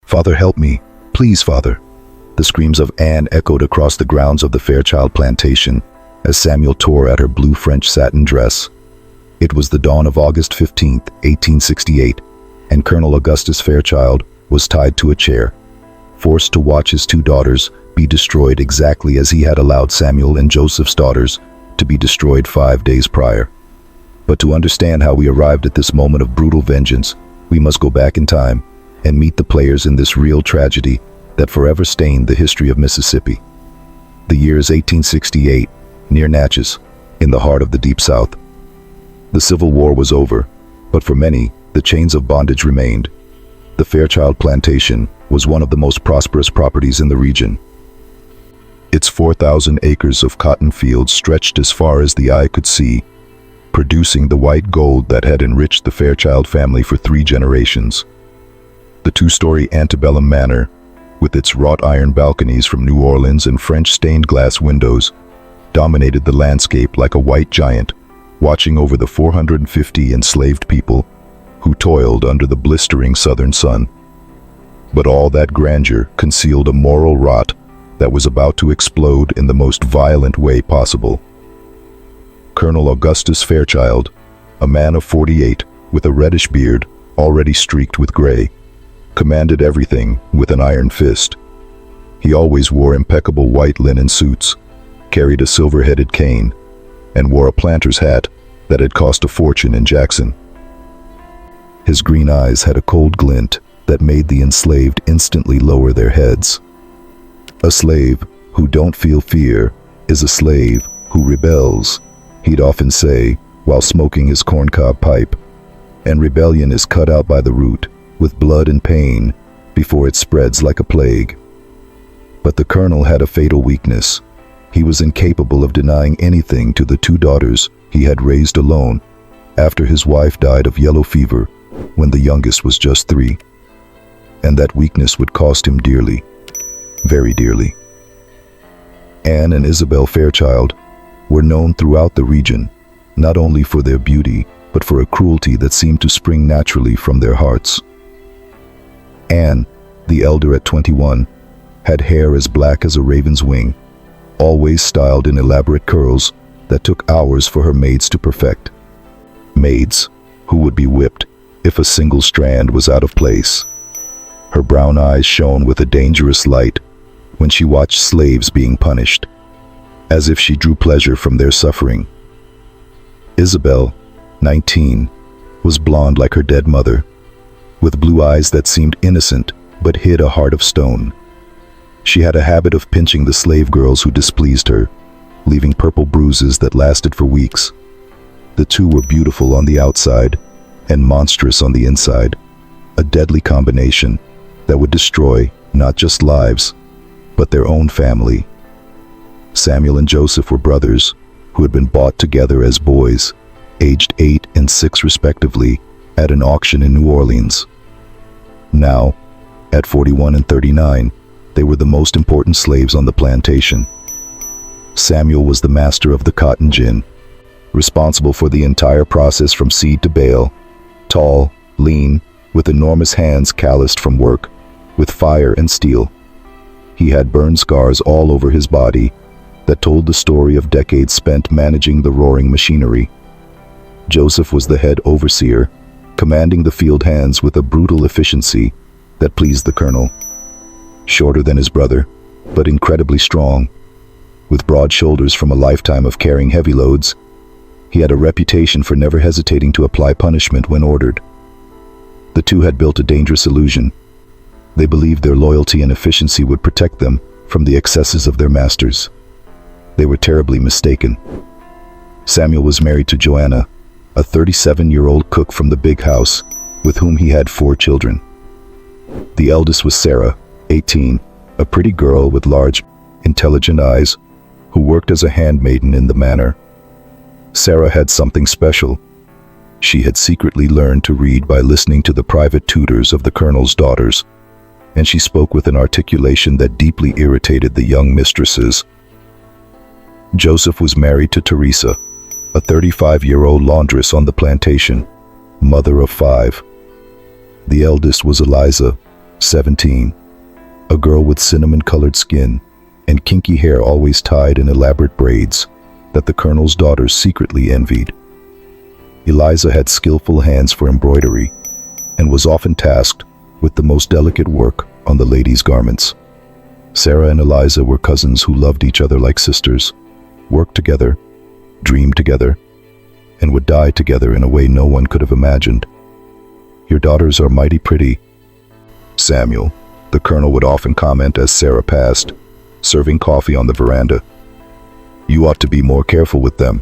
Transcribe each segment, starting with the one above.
"Father, help me. Please, Father." The screams of Anne echoed across the grounds of the Fairchild plantation as Samuel tore at her blue French satin dress. It was the dawn of August 15th, 1868, and Colonel Augustus Fairchild was tied to a chair, forced to watch his two daughters be destroyed exactly as he had allowed Samuel and Joseph's daughters to be destroyed 5 days prior. But to understand how we arrived at this moment of brutal vengeance, we must go back in time and meet the players in this real tragedy that forever stained the history of Mississippi. The year is 1868, near Natchez, in the heart of the Deep South. The Civil War was over, but for many, the chains of bondage remained. The Fairchild plantation was one of the most prosperous properties in the region. Its 4,000 acres of cotton fields stretched as far as the eye could see, producing the white gold that had enriched the Fairchild family for 3 generations. The 2-story antebellum manor, with its wrought iron balconies from New Orleans and French stained glass windows, dominated the landscape like a white giant, watching over the 450 enslaved people who toiled under the blistering southern sun. But all that grandeur concealed a moral rot that was about to explode in the most violent way possible. Colonel Augustus Fairchild, a man of 48 with a reddish beard already streaked with gray, commanded everything with an iron fist. He always wore impeccable white linen suits, carried a silver-headed cane, and wore a planter's hat that had cost a fortune in Jackson. His green eyes had a cold glint that made the enslaved instantly lower their heads. "A slave who don't feel fear is a slave who rebels," he'd often say while smoking his corncob pipe. "And rebellion is cut out by the root, with blood and pain, before it spreads like a plague." But the colonel had a fatal weakness. He was incapable of denying anything to the 2 daughters he had raised alone after his wife died of yellow fever when the youngest was just 3. And that weakness would cost him dearly, very dearly. Anne and Isabel Fairchild were known throughout the region, not only for their beauty, but for a cruelty that seemed to spring naturally from their hearts. Anne, the elder at 21, had hair as black as a raven's wing, always styled in elaborate curls that took hours for her maids to perfect. Maids who would be whipped if a single strand was out of place. Her brown eyes shone with a dangerous light when she watched slaves being punished, as if she drew pleasure from their suffering. Isabel, 19, was blonde like her dead mother, with blue eyes that seemed innocent but hid a heart of stone. She had a habit of pinching the slave girls who displeased her, leaving purple bruises that lasted for weeks. The 2 were beautiful on the outside and monstrous on the inside, a deadly combination that would destroy not just lives, but their own family. Samuel and Joseph were brothers who had been bought together as boys, aged 8 and 6 respectively, at an auction in New Orleans. Now, at 41 and 39, they were the most important slaves on the plantation. Samuel was the master of the cotton gin, responsible for the entire process from seed to bale, tall, lean, with enormous hands calloused from work, with fire and steel. He had burn scars all over his body that told the story of decades spent managing the roaring machinery. Joseph was the head overseer, commanding the field hands with a brutal efficiency that pleased the colonel. Shorter than his brother, but incredibly strong, with broad shoulders from a lifetime of carrying heavy loads, he had a reputation for never hesitating to apply punishment when ordered. The 2 had built a dangerous illusion. They believed their loyalty and efficiency would protect them from the excesses of their masters. They were terribly mistaken. Samuel was married to Joanna, a 37-year-old cook from the big house, with whom he had 4 children. The eldest was Sarah, 18, a pretty girl with large, intelligent eyes, who worked as a handmaiden in the manor. Sarah had something special. She had secretly learned to read by listening to the private tutors of the colonel's daughters, and she spoke with an articulation that deeply irritated the young mistresses. Joseph was married to Teresa, a 35-year-old laundress on the plantation, mother of 5. The eldest was Eliza, 17. A girl with cinnamon-colored skin and kinky hair always tied in elaborate braids that the colonel's daughters secretly envied. Eliza had skillful hands for embroidery and was often tasked with the most delicate work on the ladies' garments. Sarah and Eliza were cousins who loved each other like sisters, worked together, dreamed together, and would die together in a way no one could have imagined. "Your daughters are mighty pretty, Samuel," the colonel would often comment as Sarah passed, serving coffee on the veranda. "You ought to be more careful with them.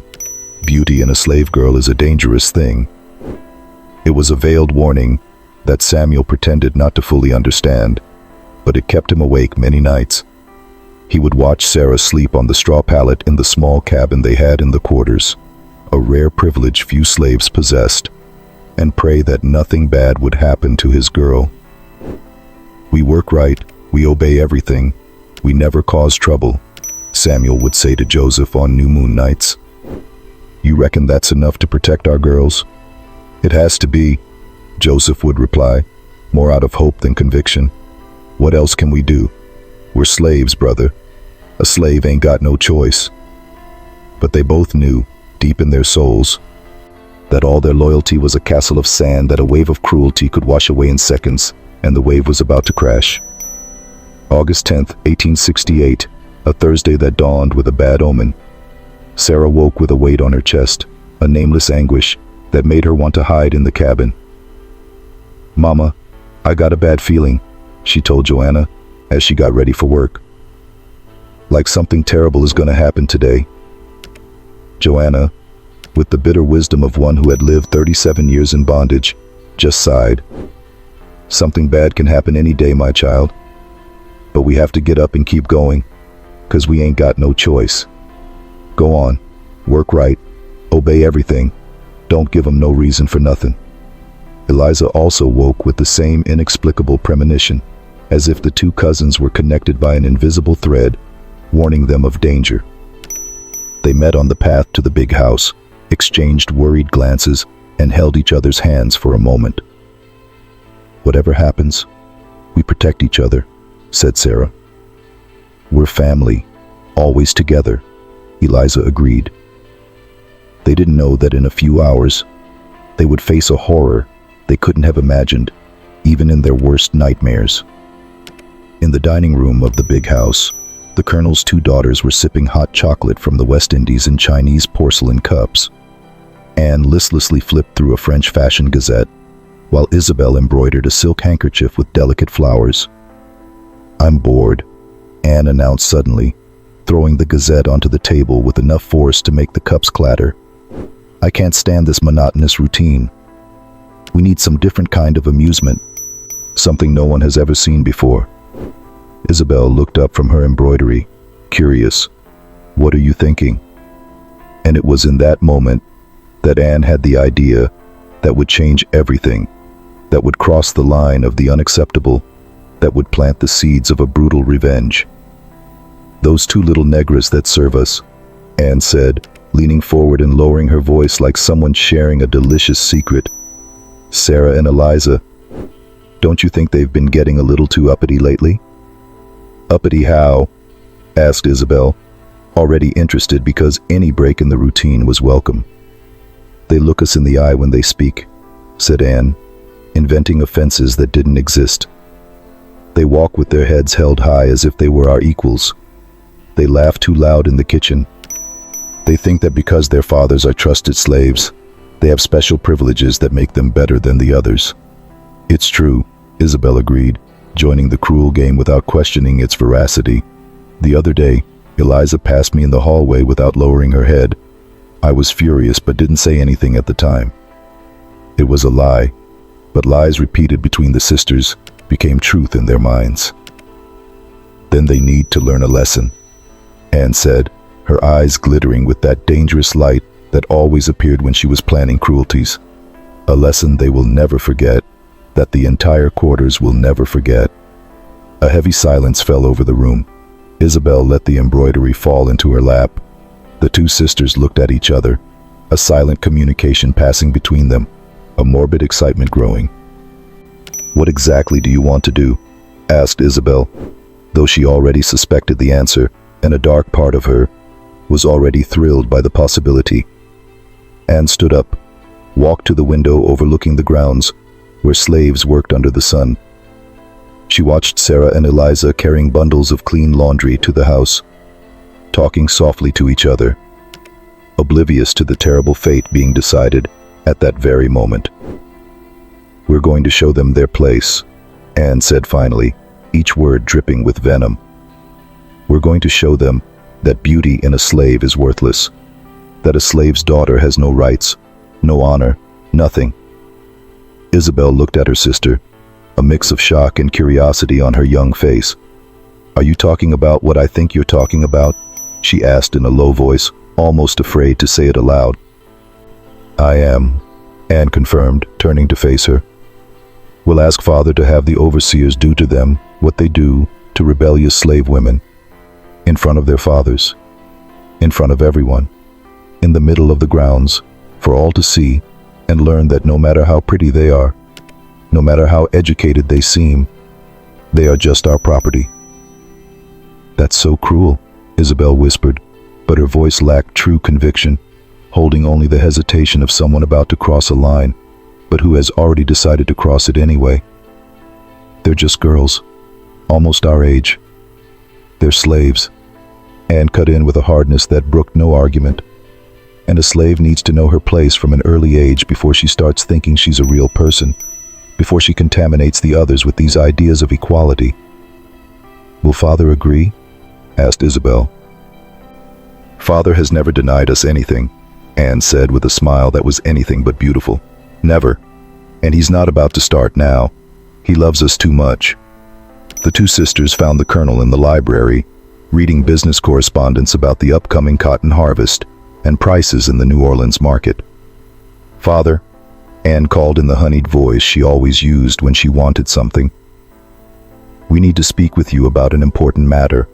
Beauty in a slave girl is a dangerous thing." It was a veiled warning that Samuel pretended not to fully understand, but it kept him awake many nights. He would watch Sarah sleep on the straw pallet in the small cabin they had in the quarters, a rare privilege few slaves possessed, and pray that nothing bad would happen to his girl. "We work right, we obey everything, we never cause trouble," Samuel would say to Joseph on new moon nights. "You reckon that's enough to protect our girls?" "It has to be," Joseph would reply, more out of hope than conviction. "What else can we do? We're slaves, brother. A slave ain't got no choice." But they both knew, deep in their souls, that all their loyalty was a castle of sand that a wave of cruelty could wash away in seconds, and the wave was about to crash. August 10th, 1868, a Thursday that dawned with a bad omen. Sarah woke with a weight on her chest, a nameless anguish that made her want to hide in the cabin. "Mama, I got a bad feeling," she told Joanna as she got ready for work. "Like something terrible is going to happen today." Joanna, with the bitter wisdom of one who had lived 37 years in bondage, just sighed. "Something bad can happen any day, my child. But we have to get up and keep going, 'cause we ain't got no choice. Go on, work right, obey everything, don't give 'em no reason for nothing." Eliza also woke with the same inexplicable premonition, as if the two cousins were connected by an invisible thread, warning them of danger. They met on the path to the big house, exchanged worried glances, and held each other's hands for a moment. "Whatever happens, we protect each other," said Sarah. "We're family, always together," Eliza agreed. They didn't know that in a few hours, they would face a horror they couldn't have imagined, even in their worst nightmares. In the dining room of the big house, the colonel's two daughters were sipping hot chocolate from the West Indies in Chinese porcelain cups. Anne listlessly flipped through a French fashion gazette, while Isabel embroidered a silk handkerchief with delicate flowers. "I'm bored," Anne announced suddenly, throwing the gazette onto the table with enough force to make the cups clatter. "I can't stand this monotonous routine. We need some different kind of amusement, something no one has ever seen before." Isabel looked up from her embroidery, curious. "What are you thinking?" And it was in that moment that Anne had the idea that would change everything, that would cross the line of the unacceptable, that would plant the seeds of a brutal revenge. "Those two little negras that serve us," Anne said, leaning forward and lowering her voice like someone sharing a delicious secret. "Sarah and Eliza, don't you think they've been getting a little too uppity lately?" "Uppity how?" asked Isabel, already interested because any break in the routine was welcome. "They look us in the eye when they speak," said Anne, inventing offenses that didn't exist. "They walk with their heads held high as if they were our equals. They laugh too loud in the kitchen. They think that because their fathers are trusted slaves, they have special privileges that make them better than the others." "It's true," Isabel agreed, joining the cruel game without questioning its veracity. "The other day, Eliza passed me in the hallway without lowering her head. I was furious but didn't say anything at the time. It was a lie, but lies repeated between the sisters became truth in their minds." "Then they need to learn a lesson," Anne said, her eyes glittering with that dangerous light that always appeared when she was planning cruelties. "A lesson they will never forget, that the entire quarters will never forget." A heavy silence fell over the room. Isabel let the embroidery fall into her lap. The two sisters looked at each other, a silent communication passing between them, a morbid excitement growing. "What exactly do you want to do?" asked Isabel, though she already suspected the answer, and a dark part of her was already thrilled by the possibility. Anne stood up, walked to the window overlooking the grounds, where slaves worked under the sun. She watched Sarah and Eliza carrying bundles of clean laundry to the house, talking softly to each other, oblivious to the terrible fate being decided at that very moment. "We're going to show them their place," Anne said finally, each word dripping with venom. "We're going to show them that beauty in a slave is worthless, that a slave's daughter has no rights, no honor, nothing." Isabel looked at her sister, a mix of shock and curiosity on her young face. "Are you talking about what I think you're talking about?" she asked in a low voice, almost afraid to say it aloud. "I am," Anne confirmed, turning to face her. "We'll ask Father to have the overseers do to them what they do to rebellious slave women, in front of their fathers, in front of everyone, in the middle of the grounds, for all to see and learn that no matter how pretty they are, no matter how educated they seem, they are just our property." "That's so cruel," Isabel whispered, but her voice lacked true conviction, holding only the hesitation of someone about to cross a line, but who has already decided to cross it anyway. "They're just girls, almost our age. They're slaves." Anne cut in with a hardness that brooked no argument. "And a slave needs to know her place from an early age before she starts thinking she's a real person, before she contaminates the others with these ideas of equality." "Will Father agree?" asked Isabel. "Father has never denied us anything," Anne said with a smile that was anything but beautiful. "Never. And he's not about to start now. He loves us too much." The two sisters found the Colonel in the library, reading business correspondence about the upcoming cotton harvest and prices in the New Orleans market. "Father," Anne called in the honeyed voice she always used when she wanted something, "we need to speak with you about an important matter."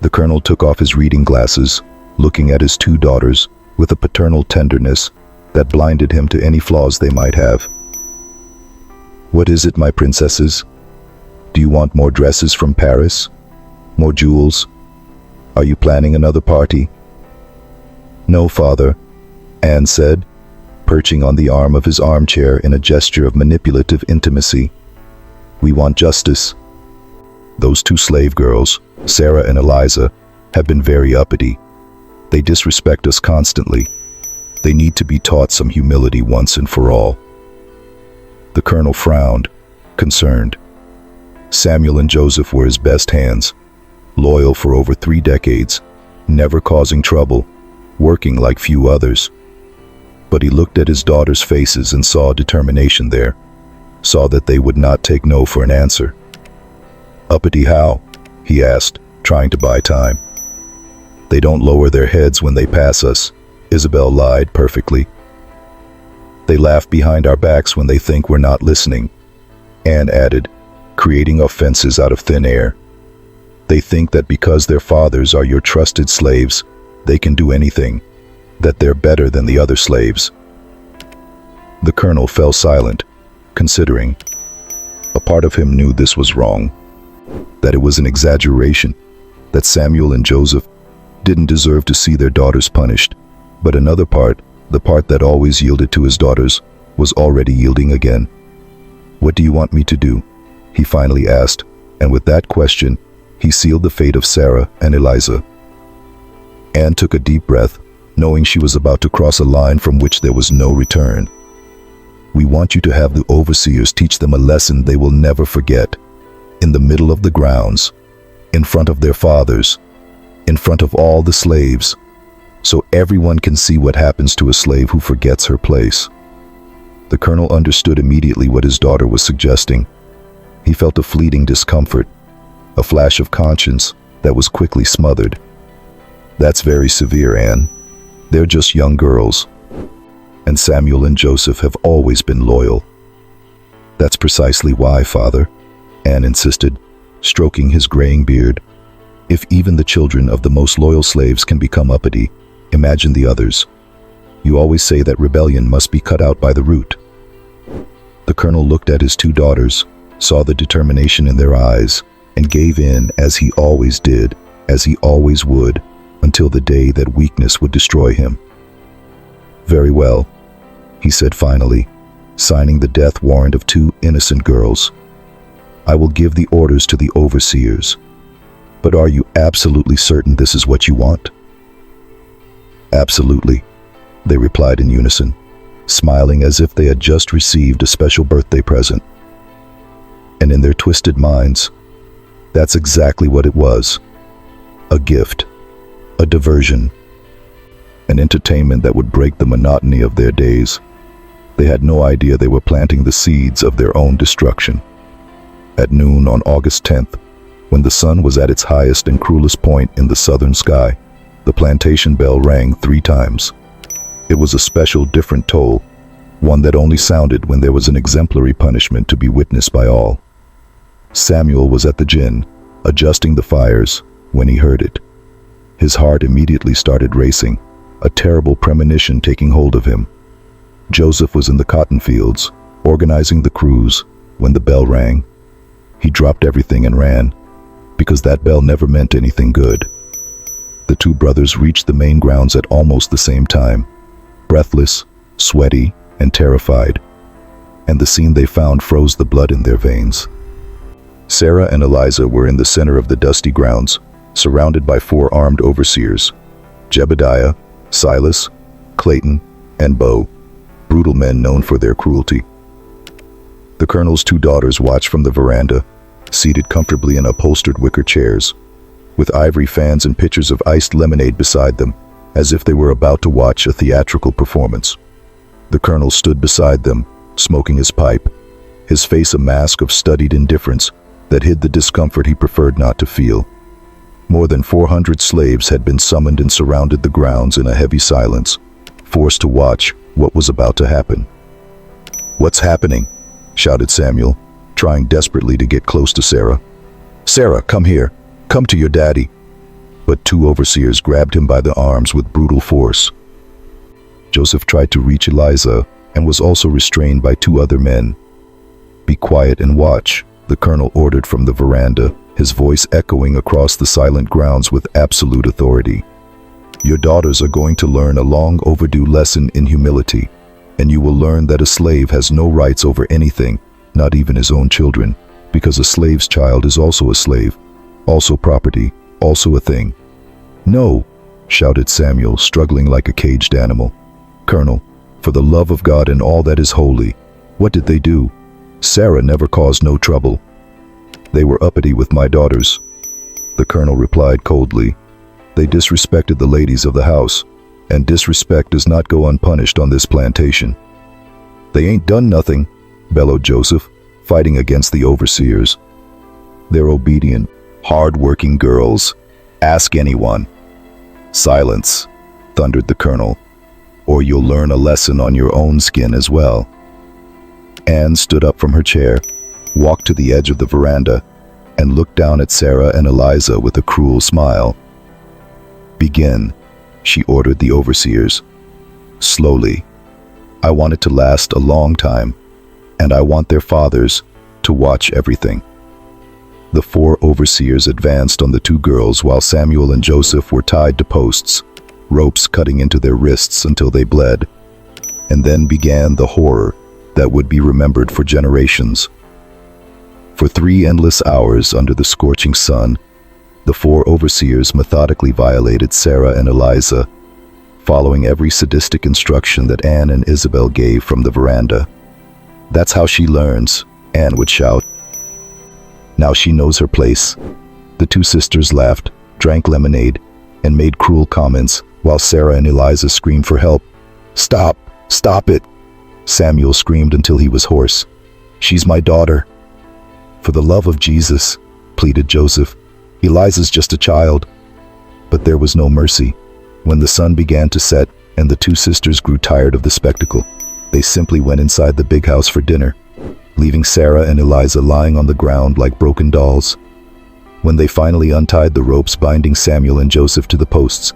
The Colonel took off his reading glasses, looking at his two daughters with a paternal tenderness that blinded him to any flaws they might have. "What is it, my princesses? Do you want more dresses from Paris? More jewels? Are you planning another party?" "No, Father," Anne said, perching on the arm of his armchair in a gesture of manipulative intimacy. "We want justice. Those two slave girls, Sarah and Eliza, have been very uppity. They disrespect us constantly. They need to be taught some humility once and for all." The Colonel frowned, concerned. Samuel and Joseph were his best hands, loyal for over 3 decades, never causing trouble, working like few others. But he looked at his daughters' faces and saw determination there, saw that they would not take no for an answer. "Uppity how?" he asked, trying to buy time. "They don't lower their heads when they pass us," Isabel lied perfectly. "They laugh behind our backs when they think we're not listening," Anne added, creating offenses out of thin air. "They think that because their fathers are your trusted slaves, they can do anything, that they're better than the other slaves." The Colonel fell silent, considering. A part of him knew this was wrong, that it was an exaggeration, that Samuel and Joseph didn't deserve to see their daughters punished, but another part, the part that always yielded to his daughters, was already yielding again. "What do you want me to do?" he finally asked, and with that question, he sealed the fate of Sarah and Eliza. Anne took a deep breath, knowing she was about to cross a line from which there was no return. "We want you to have the overseers teach them a lesson they will never forget, in the middle of the grounds, in front of their fathers, in front of all the slaves, so everyone can see what happens to a slave who forgets her place." The Colonel understood immediately what his daughter was suggesting. He felt a fleeting discomfort, a flash of conscience that was quickly smothered. "That's very severe, Anne. They're just young girls. And Samuel and Joseph have always been loyal." "That's precisely why, Father," Anne insisted, stroking his graying beard. "If even the children of the most loyal slaves can become uppity, imagine the others. You always say that rebellion must be cut out by the root." The Colonel looked at his two daughters, saw the determination in their eyes, and gave in as he always did, as he always would, until the day that weakness would destroy him. "Very well," he said finally, signing the death warrant of 2 innocent girls. "I will give the orders to the overseers. But are you absolutely certain this is what you want?" "Absolutely," they replied in unison, smiling as if they had just received a special birthday present. And in their twisted minds, that's exactly what it was. A gift, a diversion, an entertainment that would break the monotony of their days. They had no idea they were planting the seeds of their own destruction. At noon on August 10th, when the sun was at its highest and cruelest point in the southern sky, the plantation bell rang 3 times. It was a special, different toll, one that only sounded when there was an exemplary punishment to be witnessed by all. Samuel was at the gin, adjusting the fires, when he heard it. His heart immediately started racing, a terrible premonition taking hold of him. Joseph was in the cotton fields, organizing the crews, when the bell rang. He dropped everything and ran, because that bell never meant anything good. The 2 brothers reached the main grounds at almost the same time, breathless, sweaty, and terrified, and the scene they found froze the blood in their veins. Sarah and Eliza were in the center of the dusty grounds, surrounded by 4 armed overseers: Jebediah, Silas, Clayton, and Bo, brutal men known for their cruelty. The colonel's 2 daughters watched from the veranda, seated comfortably in upholstered wicker chairs, with ivory fans and pitchers of iced lemonade beside them, as if they were about to watch a theatrical performance. The colonel stood beside them, smoking his pipe, his face a mask of studied indifference that hid the discomfort he preferred not to feel. More than 400 slaves had been summoned and surrounded the grounds in a heavy silence, forced to watch what was about to happen. "What's happening?" shouted Samuel, trying desperately to get close to Sarah. "Sarah, come here. Come to your daddy." But 2 overseers grabbed him by the arms with brutal force. Joseph tried to reach Eliza and was also restrained by 2 other men. "Be quiet and watch," the colonel ordered from the veranda, his voice echoing across the silent grounds with absolute authority. "Your daughters are going to learn a long overdue lesson in humility, and you will learn that a slave has no rights over anything, not even his own children, because a slave's child is also a slave, also property, also a thing." "No," shouted Samuel, struggling like a caged animal. "Colonel, for the love of God and all that is holy, what did they do? Sarah never caused no trouble." "They were uppity with my daughters," the colonel replied coldly. "They disrespected the ladies of the house, and disrespect does not go unpunished on this plantation." "They ain't done nothing," bellowed Joseph, fighting against the overseers. "They're obedient, hard-working girls. Ask anyone." "Silence," thundered the colonel, "or you'll learn a lesson on your own skin as well." Anne stood up from her chair, walked to the edge of the veranda, and looked down at Sarah and Eliza with a cruel smile. "Begin," she ordered the overseers. "Slowly. I want it to last a long time, and I want their fathers to watch everything." The 4 overseers advanced on the 2 girls while Samuel and Joseph were tied to posts, ropes cutting into their wrists until they bled. And then began the horror that would be remembered for generations. For 3 endless hours under the scorching sun, the 4 overseers methodically violated Sarah and Eliza, following every sadistic instruction that Anne and Isabel gave from the veranda. "That's how she learns," Anne would shout. "Now she knows her place." The 2 sisters laughed, drank lemonade, and made cruel comments, while Sarah and Eliza screamed for help. "Stop! Stop it!" Samuel screamed until he was hoarse. "She's my daughter." "For the love of Jesus," pleaded Joseph. "Eliza's just a child." But there was no mercy. When the sun began to set and the 2 sisters grew tired of the spectacle, they simply went inside the big house for dinner, leaving Sarah and Eliza lying on the ground like broken dolls. When they finally untied the ropes binding Samuel and Joseph to the posts,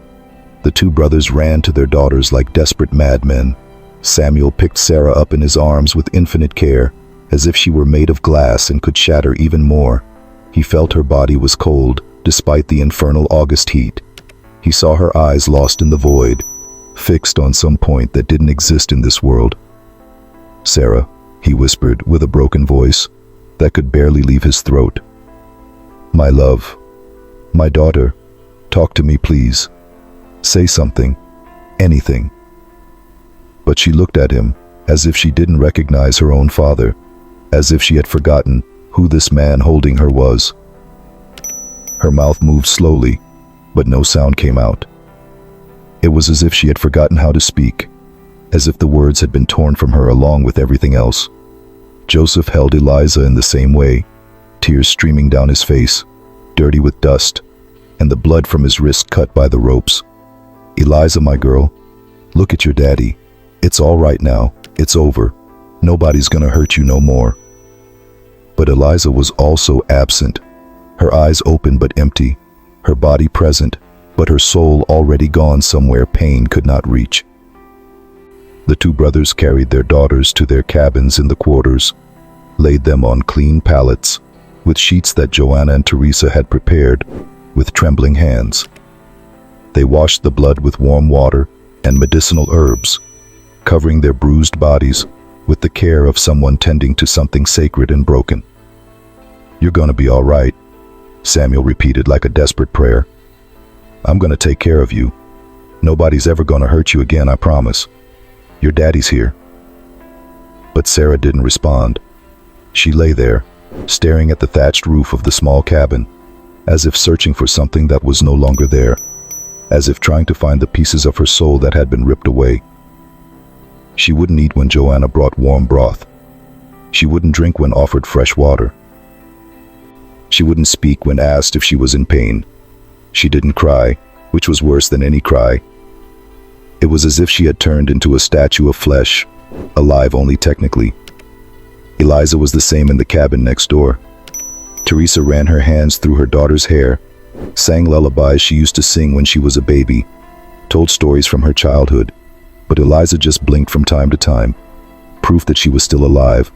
the 2 brothers ran to their daughters like desperate madmen. Samuel picked Sarah up in his arms with infinite care as if she were made of glass and could shatter even more. He felt her body was cold, despite the infernal August heat. He saw her eyes lost in the void, fixed on some point that didn't exist in this world. "Sarah," he whispered with a broken voice that could barely leave his throat. "My love, my daughter, talk to me please. Say something, anything." But she looked at him as if she didn't recognize her own father, as if she had forgotten who this man holding her was. Her mouth moved slowly, but no sound came out. It was as if she had forgotten how to speak, as if the words had been torn from her along with everything else. Joseph held Eliza in the same way, tears streaming down his face, dirty with dust, and the blood from his wrist cut by the ropes. "Eliza, my girl, look at your daddy. It's all right now. It's over. Nobody's gonna hurt you no more." But Eliza was also absent, her eyes open but empty, her body present, but her soul already gone somewhere pain could not reach. The two brothers carried their daughters to their cabins in the quarters, laid them on clean pallets, with sheets that Joanna and Teresa had prepared, with trembling hands. They washed the blood with warm water and medicinal herbs, covering their bruised bodies with the care of someone tending to something sacred and broken. "You're gonna be all right," Samuel repeated like a desperate prayer. "I'm gonna take care of you. Nobody's ever gonna hurt you again, I promise. Your daddy's here." But Sarah didn't respond. She lay there, staring at the thatched roof of the small cabin, as if searching for something that was no longer there, as if trying to find the pieces of her soul that had been ripped away. She wouldn't eat when Joanna brought warm broth. She wouldn't drink when offered fresh water. She wouldn't speak when asked if she was in pain. She didn't cry, which was worse than any cry. It was as if she had turned into a statue of flesh, alive only technically. Eliza was the same in the cabin next door. Teresa ran her hands through her daughter's hair, sang lullabies she used to sing when she was a baby, told stories from her childhood, but Eliza just blinked from time to time, proof that she was still alive,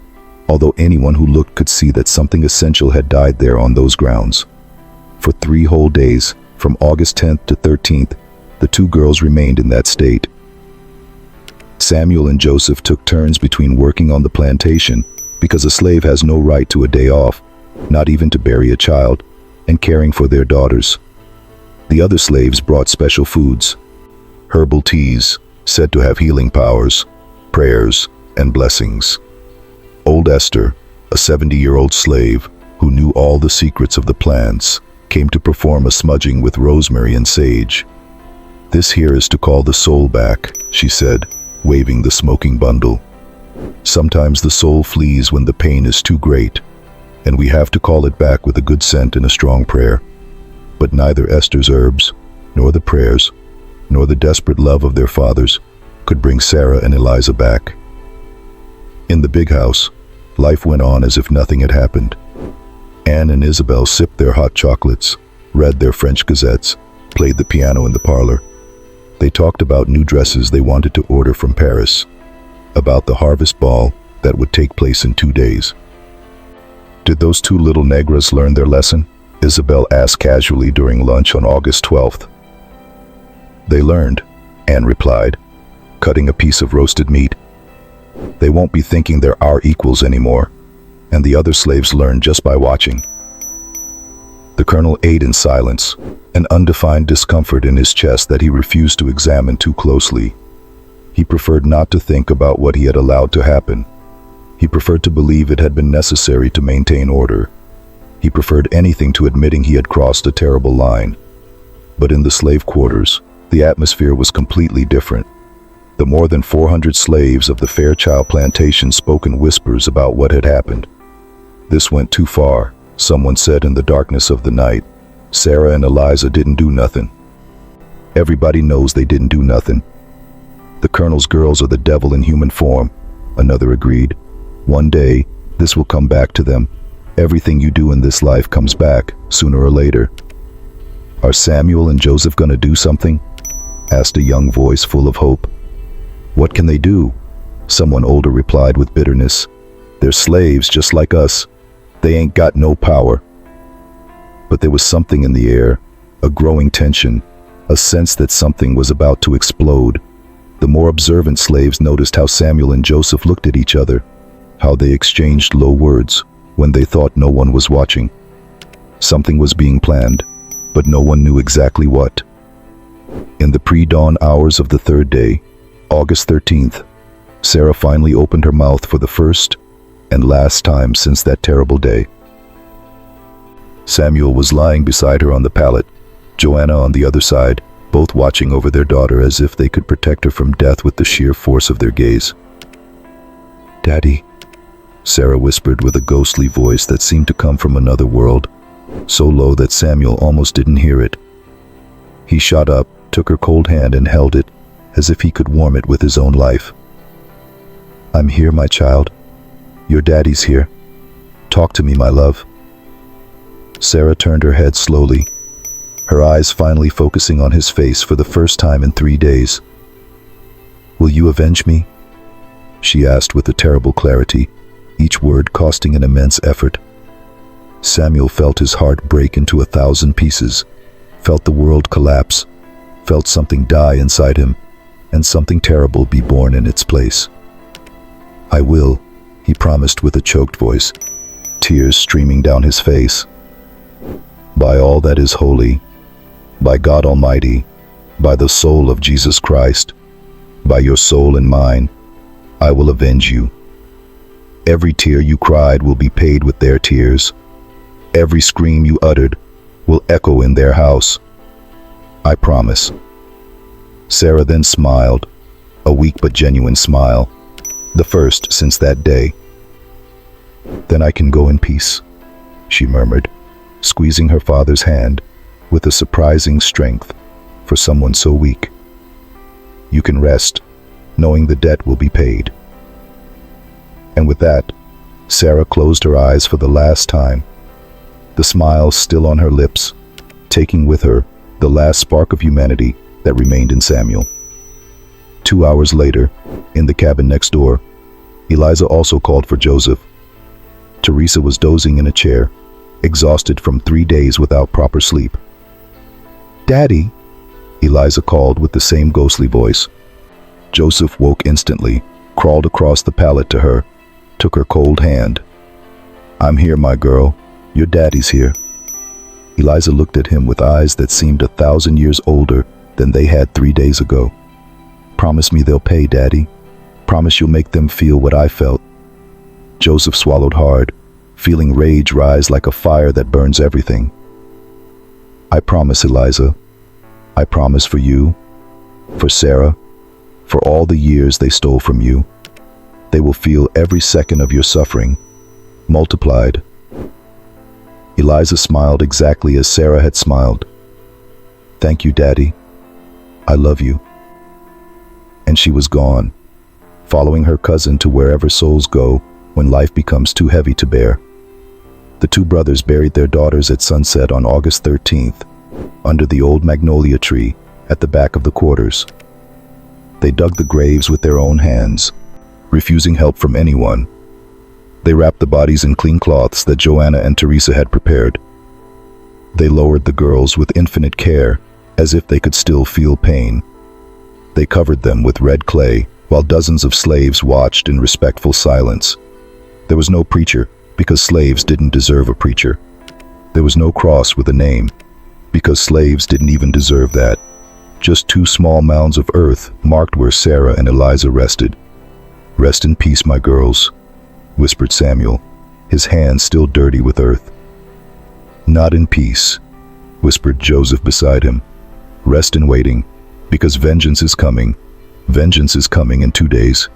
although anyone who looked could see that something essential had died there on those grounds. For 3 whole days, from August 10th to 13th, the two girls remained in that state. Samuel and Joseph took turns between working on the plantation, because a slave has no right to a day off, not even to bury a child, and caring for their daughters. The other slaves brought special foods, herbal teas, said to have healing powers, prayers, and blessings. Old Esther, a 70-year-old slave who knew all the secrets of the plants, came to perform a smudging with rosemary and sage. "This here is to call the soul back," she said, waving the smoking bundle. "Sometimes the soul flees when the pain is too great, and we have to call it back with a good scent and a strong prayer." But neither Esther's herbs, nor the prayers, nor the desperate love of their fathers could bring Sarah and Eliza back. In the big house, life went on as if nothing had happened. Anne and Isabel sipped their hot chocolates, read their French gazettes, played the piano in the parlor. They talked about new dresses they wanted to order from Paris, about the harvest ball that would take place in 2 days. "Did those two little negras learn their lesson?" Isabel asked casually during lunch on August 12th. "They learned," Anne replied, cutting a piece of roasted meat. "They won't be thinking they're our equals anymore, and the other slaves learned just by watching." The colonel ate in silence, an undefined discomfort in his chest that he refused to examine too closely. He preferred not to think about what he had allowed to happen. He preferred to believe it had been necessary to maintain order. He preferred anything to admitting he had crossed a terrible line. But in the slave quarters, the atmosphere was completely different. The more than 400 slaves of the Fairchild plantation spoke in whispers about what had happened. "This went too far," someone said in the darkness of the night. "Sarah and Eliza didn't do nothing." "Everybody knows they didn't do nothing. The colonel's girls are the devil in human form," another agreed. "One day, this will come back to them. Everything you do in this life comes back, sooner or later." "Are Samuel and Joseph gonna do something?" asked a young voice full of hope. "What can they do?" someone older replied with bitterness. They're slaves just like us. They ain't got no power. But there was something in the air, a growing tension, a sense that something was about to explode. The more observant slaves noticed how Samuel and Joseph looked at each other, how they exchanged low words when they thought no one was watching. Something was being planned, but no one knew exactly what. In the pre-dawn hours of the third day, August 13th, Sarah finally opened her mouth for the first and last time since that terrible day. Samuel was lying beside her on the pallet, Joanna on the other side, both watching over their daughter as if they could protect her from death with the sheer force of their gaze. "Daddy," Sarah whispered with a ghostly voice that seemed to come from another world, so low that Samuel almost didn't hear it. He shot up, took her cold hand and held it, as if he could warm it with his own life. "I'm here, my child. Your daddy's here. Talk to me, my love." Sarah turned her head slowly, her eyes finally focusing on his face for the first time in 3 days. "Will you avenge me?" she asked with a terrible clarity, each word costing an immense effort. Samuel felt his heart break into 1,000 pieces, felt the world collapse, felt something die inside him, and something terrible be born in its place. "I will," he promised with a choked voice, tears streaming down his face. "By all that is holy, by God Almighty, by the soul of Jesus Christ, by your soul and mine, I will avenge you. Every tear you cried will be paid with their tears. Every scream you uttered will echo in their house. I promise." Sarah then smiled, a weak but genuine smile, the first since that day. "Then I can go in peace," she murmured, squeezing her father's hand with a surprising strength for someone so weak. "You can rest, knowing the debt will be paid." And with that, Sarah closed her eyes for the last time, the smile still on her lips, taking with her the last spark of humanity that remained in Samuel. 2 hours later, in the cabin next door, Eliza also called for Joseph. Teresa was dozing in a chair, exhausted from 3 days without proper sleep. "Daddy," Eliza called with the same ghostly voice. Joseph woke instantly, crawled across the pallet to her, took her cold hand. "I'm here, my girl. Your daddy's here." Eliza looked at him with eyes that seemed 1,000 years older than they had 3 days ago. "Promise me they'll pay, Daddy. Promise you'll make them feel what I felt." Joseph swallowed hard, feeling rage rise like a fire that burns everything. "I promise, Eliza. I promise for you, for Sarah, for all the years they stole from you. They will feel every second of your suffering, multiplied." Eliza smiled exactly as Sarah had smiled. "Thank you, Daddy. I love you." And she was gone, following her cousin to wherever souls go when life becomes too heavy to bear. The two brothers buried their daughters at sunset on August 13th, under the old magnolia tree at the back of the quarters. They dug the graves with their own hands, refusing help from anyone. They wrapped the bodies in clean cloths that Joanna and Teresa had prepared. They lowered the girls with infinite care, as if they could still feel pain. They covered them with red clay, while dozens of slaves watched in respectful silence. There was no preacher, because slaves didn't deserve a preacher. There was no cross with a name, because slaves didn't even deserve that. Just 2 small mounds of earth marked where Sarah and Eliza rested. "Rest in peace, my girls," whispered Samuel, his hands still dirty with earth. "Not in peace," whispered Joseph beside him. "Rest in waiting, because vengeance is coming. Vengeance is coming in 2 days."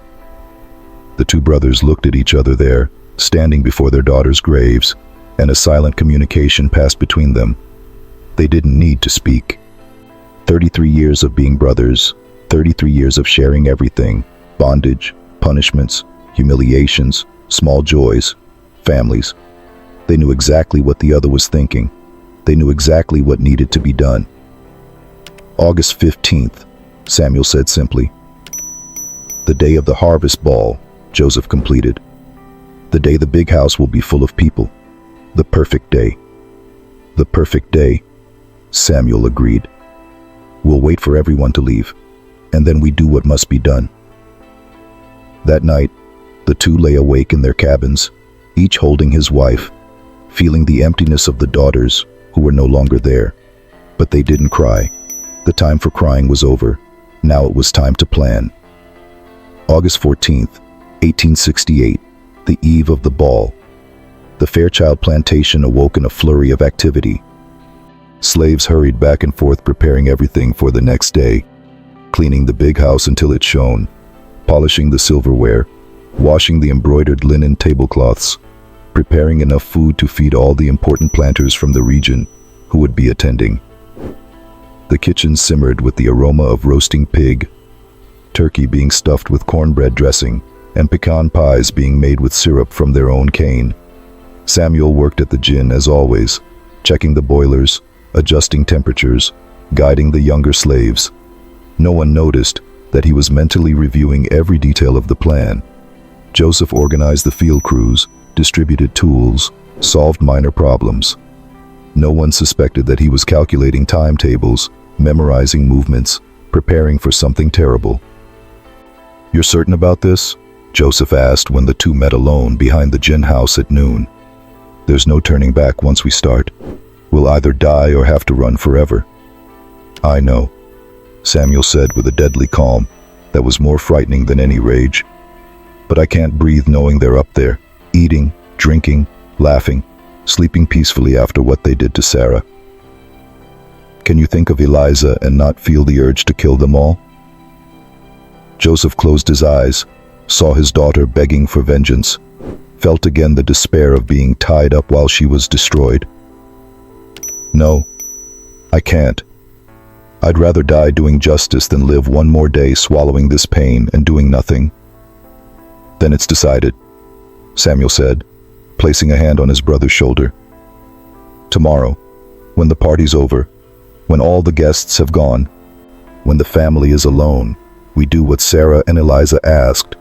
The two brothers looked at each other there, standing before their daughters' graves, and a silent communication passed between them. They didn't need to speak. 33 years of being brothers, 33 years of sharing everything: bondage, punishments, humiliations, small joys, families. They knew exactly what the other was thinking. They knew exactly what needed to be done. "August 15th, Samuel said simply. "The day of the harvest ball," Joseph completed. The day the big house will be full of people. The perfect day. The perfect day, Samuel agreed. We'll wait for everyone to leave, and then we do what must be done. That night, the two lay awake in their cabins, each holding his wife, feeling the emptiness of the daughters who were no longer there. But they didn't cry. The time for crying was over. Now it was time to plan. August 14th, 1868, the eve of the ball. The Fairchild plantation awoke in a flurry of activity. Slaves hurried back and forth preparing everything for the next day, cleaning the big house until it shone, polishing the silverware, washing the embroidered linen tablecloths, preparing enough food to feed all the important planters from the region who would be attending. The kitchen simmered with the aroma of roasting pig, turkey being stuffed with cornbread dressing, and pecan pies being made with syrup from their own cane. Samuel worked at the gin as always, checking the boilers, adjusting temperatures, guiding the younger slaves. No one noticed that he was mentally reviewing every detail of the plan. Joseph organized the field crews, distributed tools, solved minor problems. No one suspected that he was calculating timetables, memorizing movements, preparing for something terrible. "You're certain about this?" Joseph asked when the two met alone behind the gin house at noon. "There's no turning back once we start. We'll either die or have to run forever." "I know," Samuel said with a deadly calm that was more frightening than any rage. "But I can't breathe knowing they're up there, eating, drinking, laughing, sleeping peacefully after what they did to Sarah. Can you think of Eliza and not feel the urge to kill them all?" Joseph closed his eyes, saw his daughter begging for vengeance, felt again the despair of being tied up while she was destroyed. "No, I can't. I'd rather die doing justice than live one more day swallowing this pain and doing nothing." "Then it's decided," Samuel said, placing a hand on his brother's shoulder. "Tomorrow, when the party's over, when all the guests have gone, when the family is alone, we do what Sarah and Eliza asked."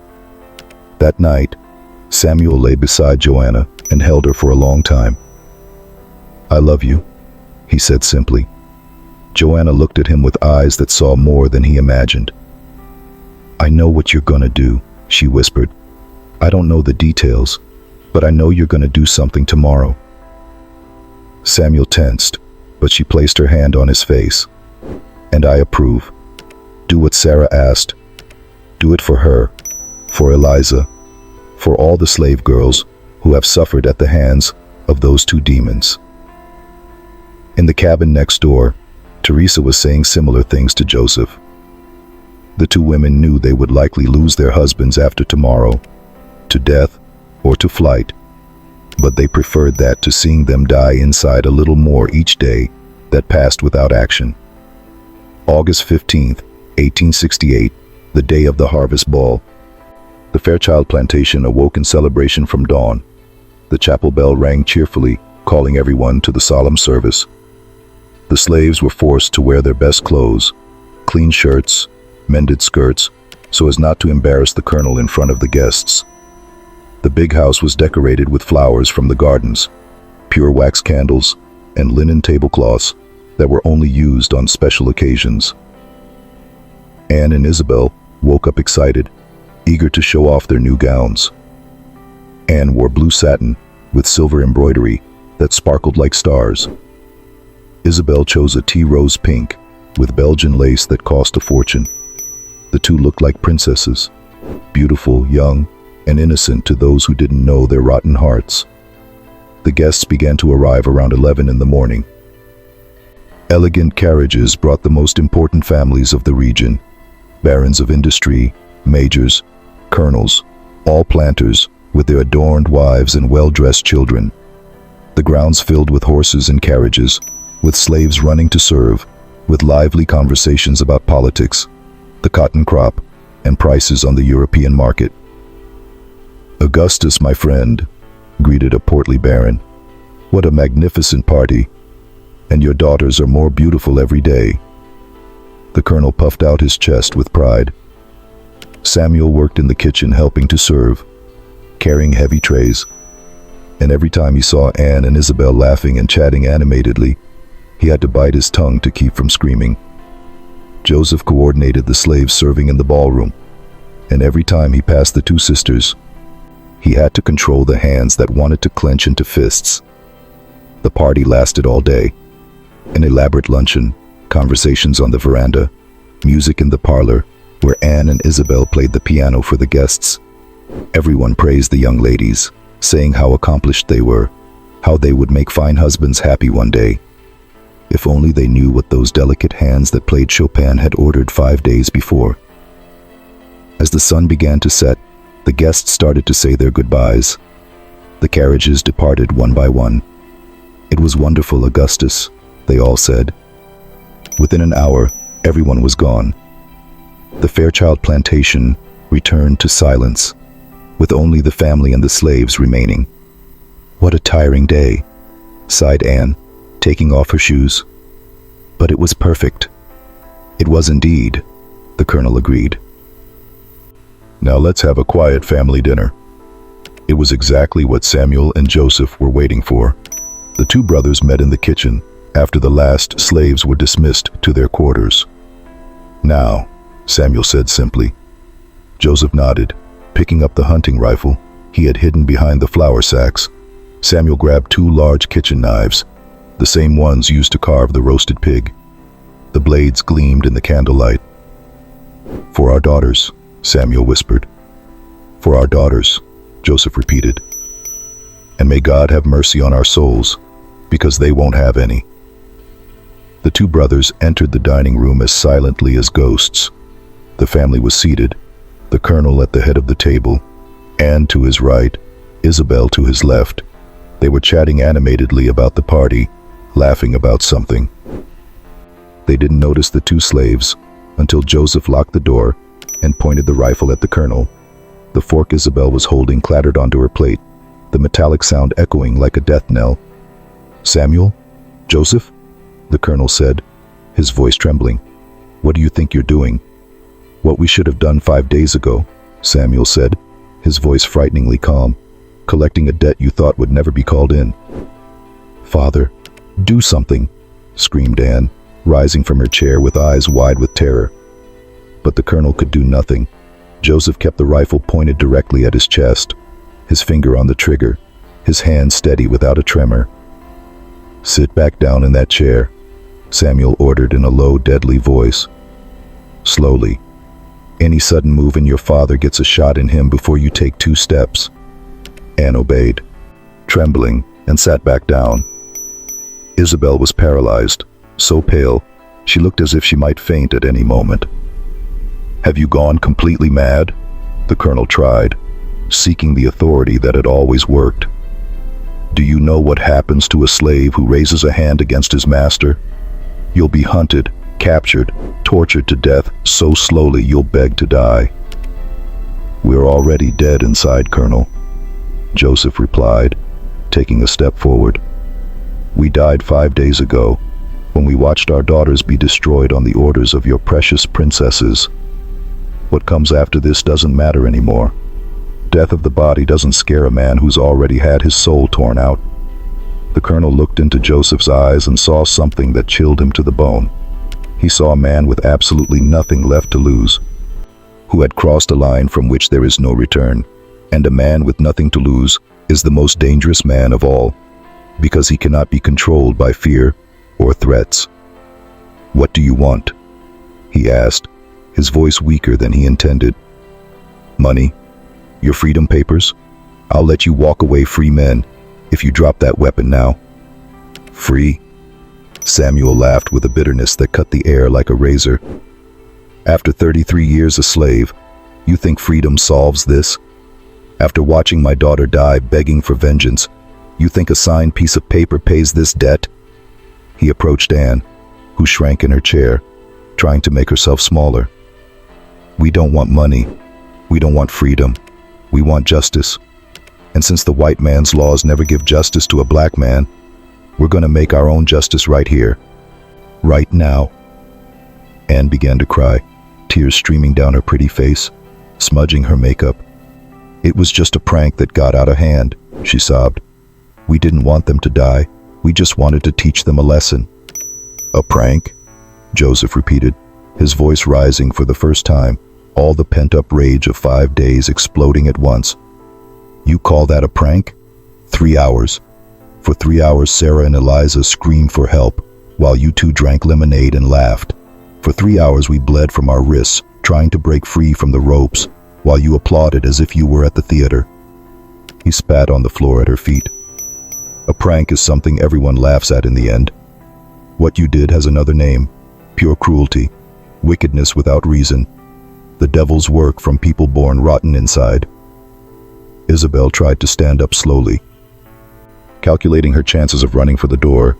That night, Samuel lay beside Joanna and held her for a long time. "I love you," he said simply. Joanna looked at him with eyes that saw more than he imagined. "I know what you're gonna do," she whispered. "I don't know the details, but I know you're gonna do something tomorrow." Samuel tensed, but she placed her hand on his face. "And I approve. Do what Sarah asked. Do it for her, for Eliza, for all the slave girls who have suffered at the hands of those two demons." In the cabin next door, Teresa was saying similar things to Joseph. The two women knew they would likely lose their husbands after tomorrow, to death or to flight, but they preferred that to seeing them die inside a little more each day that passed without action. August 15th, 1868, the day of the harvest ball. The Fairchild plantation awoke in celebration from dawn. The chapel bell rang cheerfully, calling everyone to the solemn service. The slaves were forced to wear their best clothes, clean shirts, mended skirts, so as not to embarrass the colonel in front of the guests. The big house was decorated with flowers from the gardens, pure wax candles, and linen tablecloths that were only used on special occasions. Anne and Isabel woke up excited, eager to show off their new gowns. Anne wore blue satin with silver embroidery that sparkled like stars. Isabel chose a tea rose pink with Belgian lace that cost a fortune. The two looked like princesses, beautiful, young, and innocent to those who didn't know their rotten hearts. The guests began to arrive around 11 in the morning. Elegant carriages brought the most important families of the region, barons of industry, majors, colonels, all planters with their adorned wives and well-dressed children. The grounds filled with horses and carriages, with slaves running to serve, with lively conversations about politics, the cotton crop, and prices on the European market. "Augustus, my friend," greeted a portly baron. "What a magnificent party! And your daughters are more beautiful every day." The colonel puffed out his chest with pride. Samuel worked in the kitchen helping to serve. carrying heavy trays. And every time he saw Anne and Isabel laughing and chatting animatedly, he had to bite his tongue to keep from screaming. Joseph coordinated the slaves serving in the ballroom, and every time he passed the two sisters, he had to control the hands that wanted to clench into fists. The party lasted all day. An elaborate luncheon, conversations on the veranda, music in the parlor, where Anne and Isabel played the piano for the guests. Everyone praised the young ladies, saying how accomplished they were, how they would make fine husbands happy one day. If only they knew what those delicate hands that played Chopin had ordered 5 days before. As the sun began to set, the guests started to say their goodbyes. The carriages departed one by one. "It was wonderful, Augustus," they all said. Within an hour, everyone was gone. The Fairchild plantation returned to silence, with only the family and the slaves remaining. "What a tiring day," sighed Anne, taking off her shoes. "But it was perfect." "It was indeed," the colonel agreed. "Now let's have a quiet family dinner." It was exactly what Samuel and Joseph were waiting for. The two brothers met in the kitchen after the last slaves were dismissed to their quarters. "Now," Samuel said simply. Joseph nodded, picking up the hunting rifle he had hidden behind the flour sacks. Samuel grabbed 2 large kitchen knives, the same ones used to carve the roasted pig. The blades gleamed in the candlelight. "For our daughters," Samuel whispered. "For our daughters," Joseph repeated. "And may God have mercy on our souls, because they won't have any." The two brothers entered the dining room as silently as ghosts. The family was seated, the colonel at the head of the table, Anne to his right, Isabel to his left. They were chatting animatedly about the party, laughing about something. They didn't notice the 2 slaves until Joseph locked the door and pointed the rifle at the colonel. The fork Isabel was holding clattered onto her plate, the metallic sound echoing like a death knell. "Samuel? Joseph?" the colonel said, his voice trembling. "What do you think you're doing?" "What we should have done 5 days ago," Samuel said, his voice frighteningly calm. "Collecting a debt you thought would never be called in." "Father, do something," screamed Anne, rising from her chair with eyes wide with terror. But the colonel could do nothing. Joseph kept the rifle pointed directly at his chest, his finger on the trigger, his hand steady without a tremor. "Sit back down in that chair," Samuel ordered in a low, deadly voice. "Slowly. Any sudden move and your father gets a shot in him before you take 2 steps. Anne obeyed, trembling, and sat back down. Isabel was paralyzed, so pale, she looked as if she might faint at any moment. "Have you gone completely mad?" the colonel tried, seeking the authority that had always worked. "Do you know what happens to a slave who raises a hand against his master? You'll be hunted, captured, tortured to death so slowly you'll beg to die." "We're already dead inside, Colonel," Joseph replied, taking a step forward. "We died 5 days ago, when we watched our daughters be destroyed on the orders of your precious princesses. What comes after this doesn't matter anymore. Death of the body doesn't scare a man who's already had his soul torn out." The colonel looked into Joseph's eyes and saw something that chilled him to the bone. He saw a man with absolutely nothing left to lose, who had crossed a line from which there is no return. And a man with nothing to lose is the most dangerous man of all, because he cannot be controlled by fear or threats. "What do you want?" he asked, his voice weaker than he intended. "Money? Your freedom papers? I'll let you walk away free men if you drop that weapon now." "Free?" Samuel laughed with a bitterness that cut the air like a razor. "After 33 years a slave, you think freedom solves this? After watching my daughter die begging for vengeance, you think a signed piece of paper pays this debt?" He approached Anne, who shrank in her chair, trying to make herself smaller. "We don't want money. We don't want freedom. We want justice. And since the white man's laws never give justice to a black man, we're going to make our own justice right here. Right now." Anne began to cry, tears streaming down her pretty face, smudging her makeup. "It was just a prank that got out of hand," she sobbed. "We didn't want them to die. We just wanted to teach them a lesson." "A prank?" Joseph repeated, his voice rising for the first time, all the pent-up rage of 5 days exploding at once. "You call that a prank? 3 hours. For 3 hours Sarah and Eliza screamed for help, while you two drank lemonade and laughed. For 3 hours we bled from our wrists, trying to break free from the ropes, while you applauded as if you were at the theater." He spat on the floor at her feet. "A prank is something everyone laughs at in the end. What you did has another name: pure cruelty, wickedness without reason, the devil's work from people born rotten inside." Isabel tried to stand up slowly, calculating her chances of running for the door,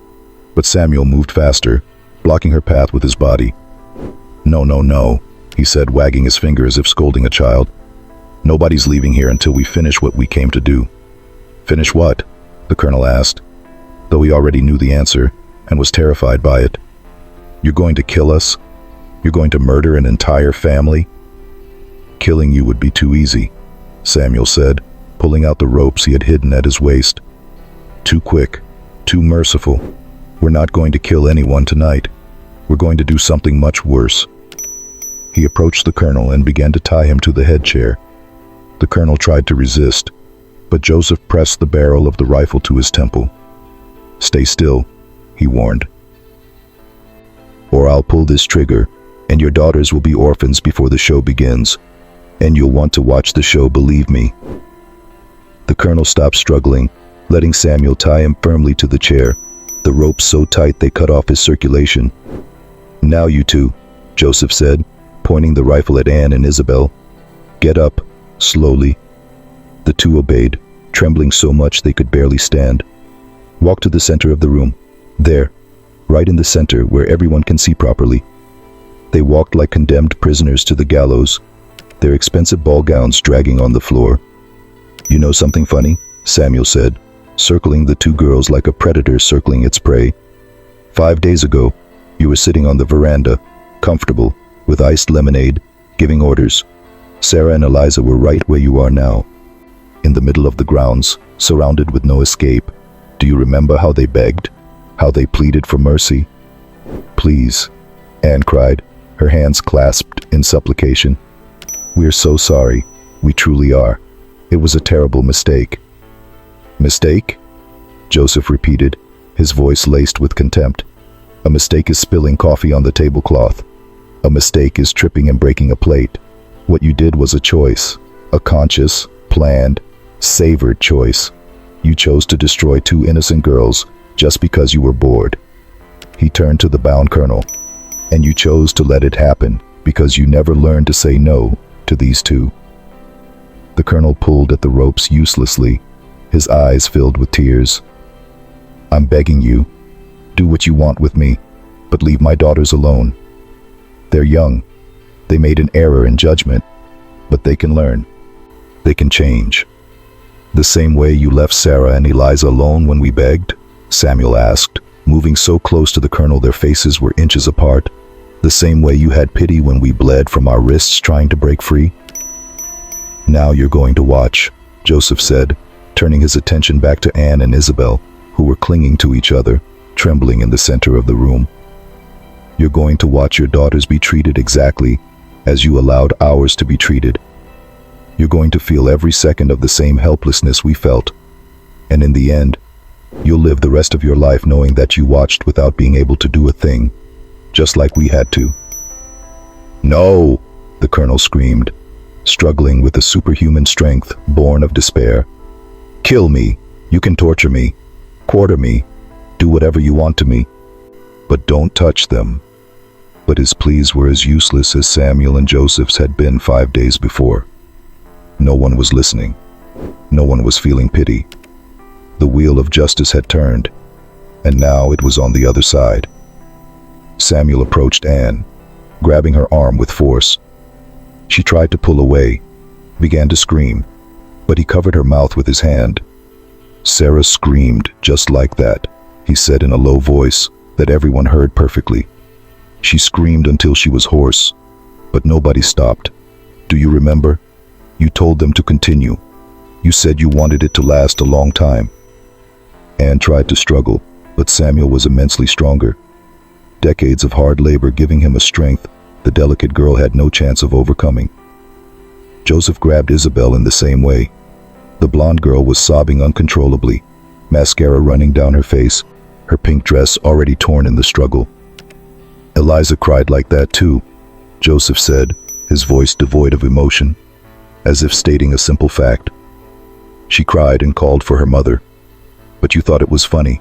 but Samuel moved faster, blocking her path with his body. "No, no, no," he said, wagging his finger as if scolding a child. "Nobody's leaving here until we finish what we came to do." "Finish what?" the colonel asked, though he already knew the answer and was terrified by it. "You're going to kill us? You're going to murder an entire family?" "Killing you would be too easy," Samuel said, pulling out the ropes he had hidden at his waist. "Too quick, too merciful. We're not going to kill anyone tonight. We're going to do something much worse." He approached the colonel and began to tie him to the head chair. The colonel tried to resist, but Joseph pressed the barrel of the rifle to his temple. "Stay still," he warned, "or I'll pull this trigger, and your daughters will be orphans before the show begins, and you'll want to watch the show, believe me." The colonel stopped struggling, letting Samuel tie him firmly to the chair, the ropes so tight they cut off his circulation. "Now you two," Joseph said, pointing the rifle at Anne and Isabel. "Get up, slowly." The two obeyed, trembling so much they could barely stand. "Walk to the center of the room. There, right in the center where everyone can see properly." They walked like condemned prisoners to the gallows, their expensive ball gowns dragging on the floor. "You know something funny?" Samuel said, circling the two girls like a predator circling its prey. 5 days ago, you were sitting on the veranda, comfortable, with iced lemonade, giving orders. Sarah and Eliza were right where you are now, in the middle of the grounds, surrounded with no escape. Do you remember how they begged? How they pleaded for mercy? "Please," Anne cried, her hands clasped in supplication. "We're so sorry. We truly are. It was a terrible mistake." "Mistake?" Joseph repeated, his voice laced with contempt. "A mistake is spilling coffee on the tablecloth. A mistake is tripping and breaking a plate. What you did was a choice, a conscious, planned, savored choice. You chose to destroy 2 innocent girls just because you were bored." He turned to the bound colonel. "And you chose to let it happen because you never learned to say no to these 2. The colonel pulled at the ropes uselessly, his eyes filled with tears. "I'm begging you, do what you want with me, but leave my daughters alone. They're young. They made an error in judgment, but they can learn. They can change." "The same way you left Sarah and Eliza alone when we begged?" Samuel asked, moving so close to the colonel their faces were inches apart. "The same way you had pity when we bled from our wrists trying to break free?" "Now you're going to watch," Joseph said, turning his attention back to Anne and Isabel, who were clinging to each other, trembling in the center of the room. "You're going to watch your daughters be treated exactly as you allowed ours to be treated. You're going to feel every second of the same helplessness we felt. And in the end, you'll live the rest of your life knowing that you watched without being able to do a thing, just like we had to." "No!" the colonel screamed, struggling with a superhuman strength born of despair. "Kill me. You can torture me, quarter me, do whatever you want to me, but don't touch them." But his pleas were as useless as Samuel and Joseph's had been 5 days before. No one was listening. No one was feeling pity. The wheel of justice had turned, and now it was on the other side. Samuel approached Anne, grabbing her arm with force. She tried to pull away, began to scream, but he covered her mouth with his hand. "Sarah screamed just like that," he said in a low voice that everyone heard perfectly. "She screamed until she was hoarse, but nobody stopped. Do you remember? You told them to continue, You said you wanted it to last a long time." Anne tried to struggle, but Samuel was immensely stronger. Decades of hard labor giving him a strength the delicate girl had no chance of overcoming. Joseph grabbed Isabel in the same way. The blonde girl was sobbing uncontrollably, mascara running down her face, her pink dress already torn in the struggle. "Eliza cried like that too," Joseph said, his voice devoid of emotion, as if stating a simple fact. "She cried and called for her mother. But you thought it was funny.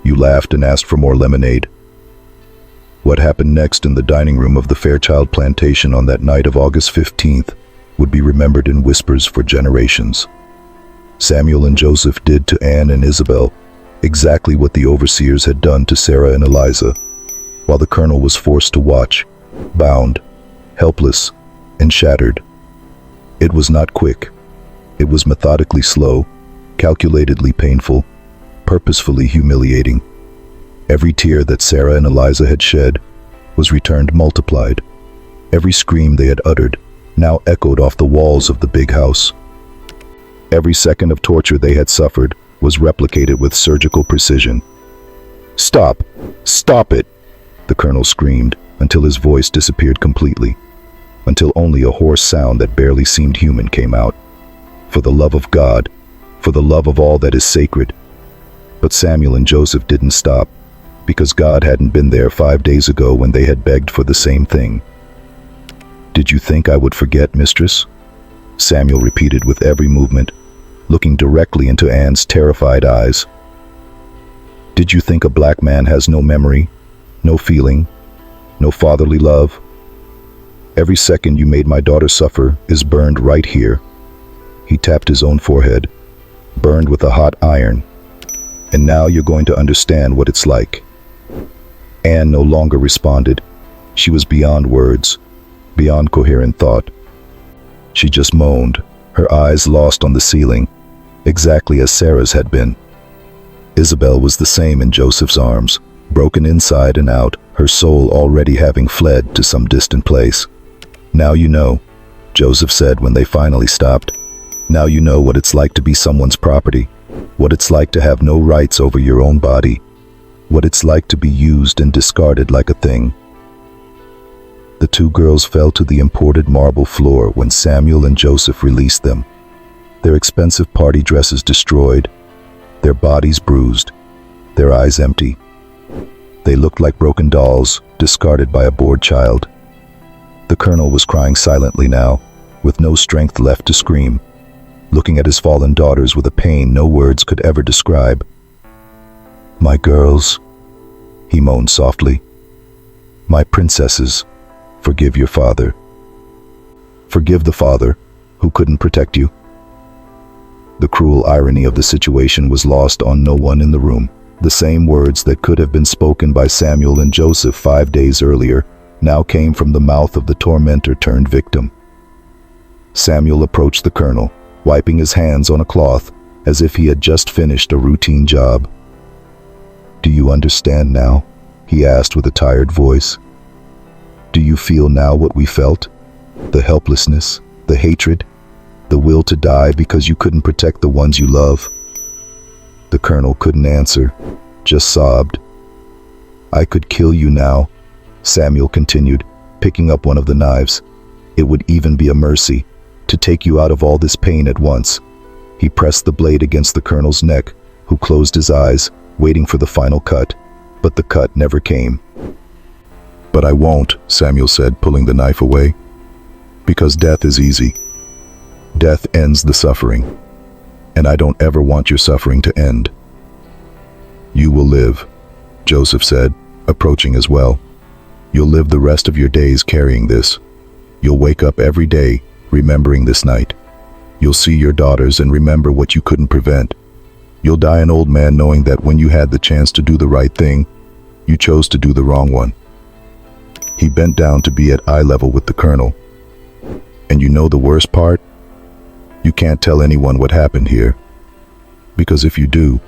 You laughed and asked for more lemonade." What happened next in the dining room of the Fairchild plantation on that night of August 15th would be remembered in whispers for generations. Samuel and Joseph did to Anne and Isabel exactly what the overseers had done to Sarah and Eliza, while the colonel was forced to watch, bound, helpless, and shattered. It was not quick. It was methodically slow, calculatedly painful, purposefully humiliating. Every tear that Sarah and Eliza had shed was returned multiplied. Every scream they had uttered now echoed off the walls of the big house. Every second of torture they had suffered was replicated with surgical precision. "Stop! Stop it!" the colonel screamed until his voice disappeared completely, until only a hoarse sound that barely seemed human came out. "For the love of God, for the love of all that is sacred." But Samuel and Joseph didn't stop, because God hadn't been there 5 days ago when they had begged for the same thing. "Did you think I would forget, mistress?" Samuel repeated with every movement, looking directly into Anne's terrified eyes. "Did you think a black man has no memory, no feeling, no fatherly love? Every second you made my daughter suffer is burned right here." He tapped his own forehead, "burned with a hot iron. And now you're going to understand what it's like." Anne no longer responded. She was beyond words, beyond coherent thought. She just moaned, her eyes lost on the ceiling, exactly as Sarah's had been. Isabel was the same in Joseph's arms, broken inside and out, her soul already having fled to some distant place. "Now you know," Joseph said when they finally stopped. "Now you know what it's like to be someone's property, what it's like to have no rights over your own body, what it's like to be used and discarded like a thing." The two girls fell to the imported marble floor when Samuel and Joseph released them, their expensive party dresses destroyed, their bodies bruised, their eyes empty. They looked like broken dolls, discarded by a bored child. The colonel was crying silently now, with no strength left to scream, looking at his fallen daughters with a pain no words could ever describe. "My girls," he moaned softly. "My princesses, forgive your father. Forgive the father who couldn't protect you." The cruel irony of the situation was lost on no one in the room. The same words that could have been spoken by Samuel and Joseph 5 days earlier now came from the mouth of the tormentor turned victim. Samuel approached the colonel, wiping his hands on a cloth as if he had just finished a routine job. "Do you understand now?" he asked with a tired voice. "Do you feel now what we felt? The helplessness, the hatred, the will to die because you couldn't protect the ones you love?" The colonel couldn't answer, just sobbed. "I could kill you now," Samuel continued, picking up one of the knives. "It would even be a mercy, to take you out of all this pain at once." He pressed the blade against the colonel's neck, who closed his eyes, waiting for the final cut, but the cut never came. "But I won't," Samuel said, pulling the knife away. "Because death is easy. Death ends the suffering. And I don't ever want your suffering to end." "You will live," Joseph said, approaching as well. "You'll live the rest of your days carrying this. You'll wake up every day remembering this night. You'll see your daughters and remember what you couldn't prevent. You'll die an old man knowing that when you had the chance to do the right thing, you chose to do the wrong one." He bent down to be at eye level with the colonel. "And you know the worst part? You can't tell anyone what happened here. Because if you do,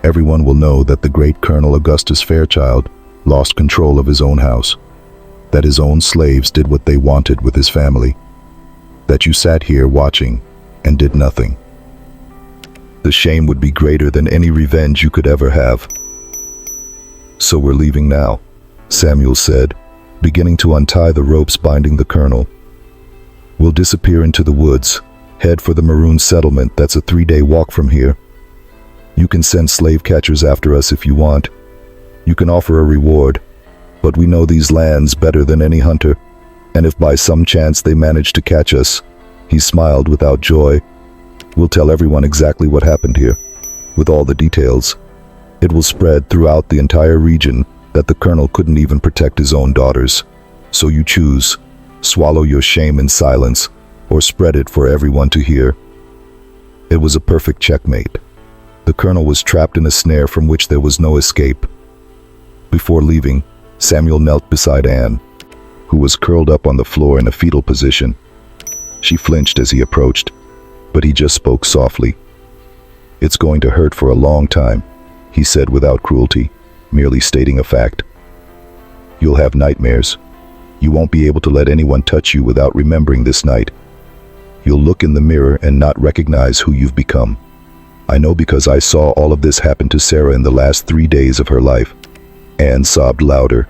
everyone will know that the great Colonel Augustus Fairchild lost control of his own house, that his own slaves did what they wanted with his family, that you sat here watching and did nothing. The shame would be greater than any revenge you could ever have. So we're leaving now, Samuel said, beginning to untie the ropes binding the colonel. We'll disappear into the woods, head for the Maroon settlement that's a 3-day walk from here. You can send slave catchers after us if you want. You can offer a reward, but we know these lands better than any hunter, and if by some chance they manage to catch us, he smiled without joy, we'll tell everyone exactly what happened here, with all the details. It will spread throughout the entire region that the colonel couldn't even protect his own daughters. So you choose, swallow your shame in silence, or spread it for everyone to hear. It was a perfect checkmate. The colonel was trapped in a snare from which there was no escape. Before leaving, Samuel knelt beside Anne, who was curled up on the floor in a fetal position. She flinched as he approached, but he just spoke softly. "It's going to hurt for a long time," he said without cruelty, merely stating a fact. "You'll have nightmares. You won't be able to let anyone touch you without remembering this night. You'll look in the mirror and not recognize who you've become. I know because I saw all of this happen to Sarah in the last 3 days of her life." Anne sobbed louder.